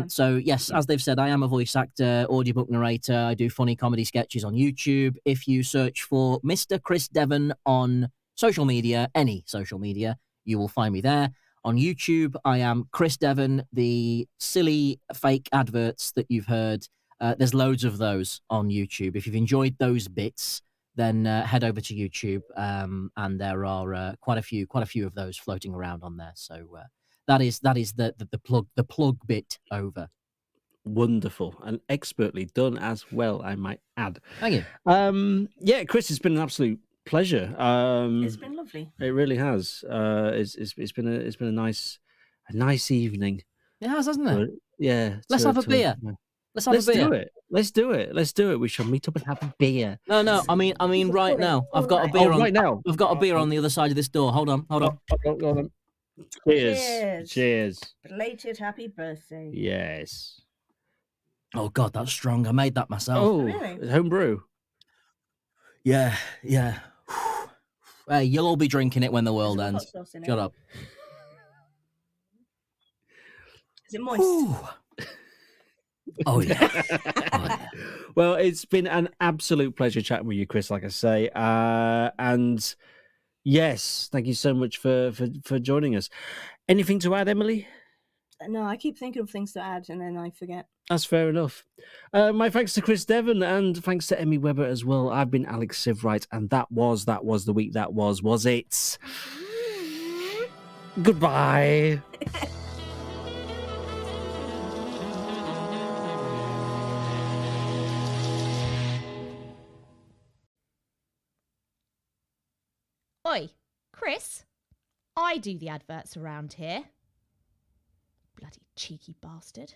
S4: So yes, as they've said, I am a voice actor, audiobook narrator. I do funny comedy sketches on YouTube. If you search for Mr. Chris Devon on social media, any social media, you will find me there. On YouTube, I am Chris Devon. The silly fake adverts that you've heard, there's loads of those on YouTube. If you've enjoyed those bits, then head over to YouTube, and there are quite a few of those floating around on there. So that is the plug bit over.
S2: wonderful and expertly done as well, I might add.
S4: Thank you.
S2: Yeah, Chris, it's been an absolute pleasure.
S3: It's been lovely.
S2: It really has. It's been a nice evening.
S4: It has, hasn't it?
S2: Yeah.
S4: Let's have a beer. Let's have a beer.
S2: do it. Let's do it. We shall meet up and have a beer.
S4: No. I mean, right now. I've got a beer on.
S2: right now.
S4: I've got a beer on the other side of this door. Hold on.
S2: Hold on. Cheers.
S3: Belated happy birthday.
S2: Yes.
S4: Oh God, that's strong. I made that myself.
S2: Oh,
S3: Really?
S2: it's homebrew.
S4: Yeah. Hey, you'll all be drinking it when the world
S3: Has it got
S4: ends.
S3: hot sauce in it?
S4: Shut up.
S3: Is it moist?
S4: Ooh. Oh yeah.
S2: Well, it's been an absolute pleasure chatting with you, Chris, like I say. And yes, thank you so much for joining us. Anything to add, Emily?
S3: No, I keep thinking of things to add and then I forget.
S2: That's fair enough. My thanks to Chris Devon and thanks to Emmy Webber as well. I've been Alex Sievewright, and that was the week that was it? Goodbye.
S1: Oi, Chris, I do the adverts around here. Bloody cheeky bastard.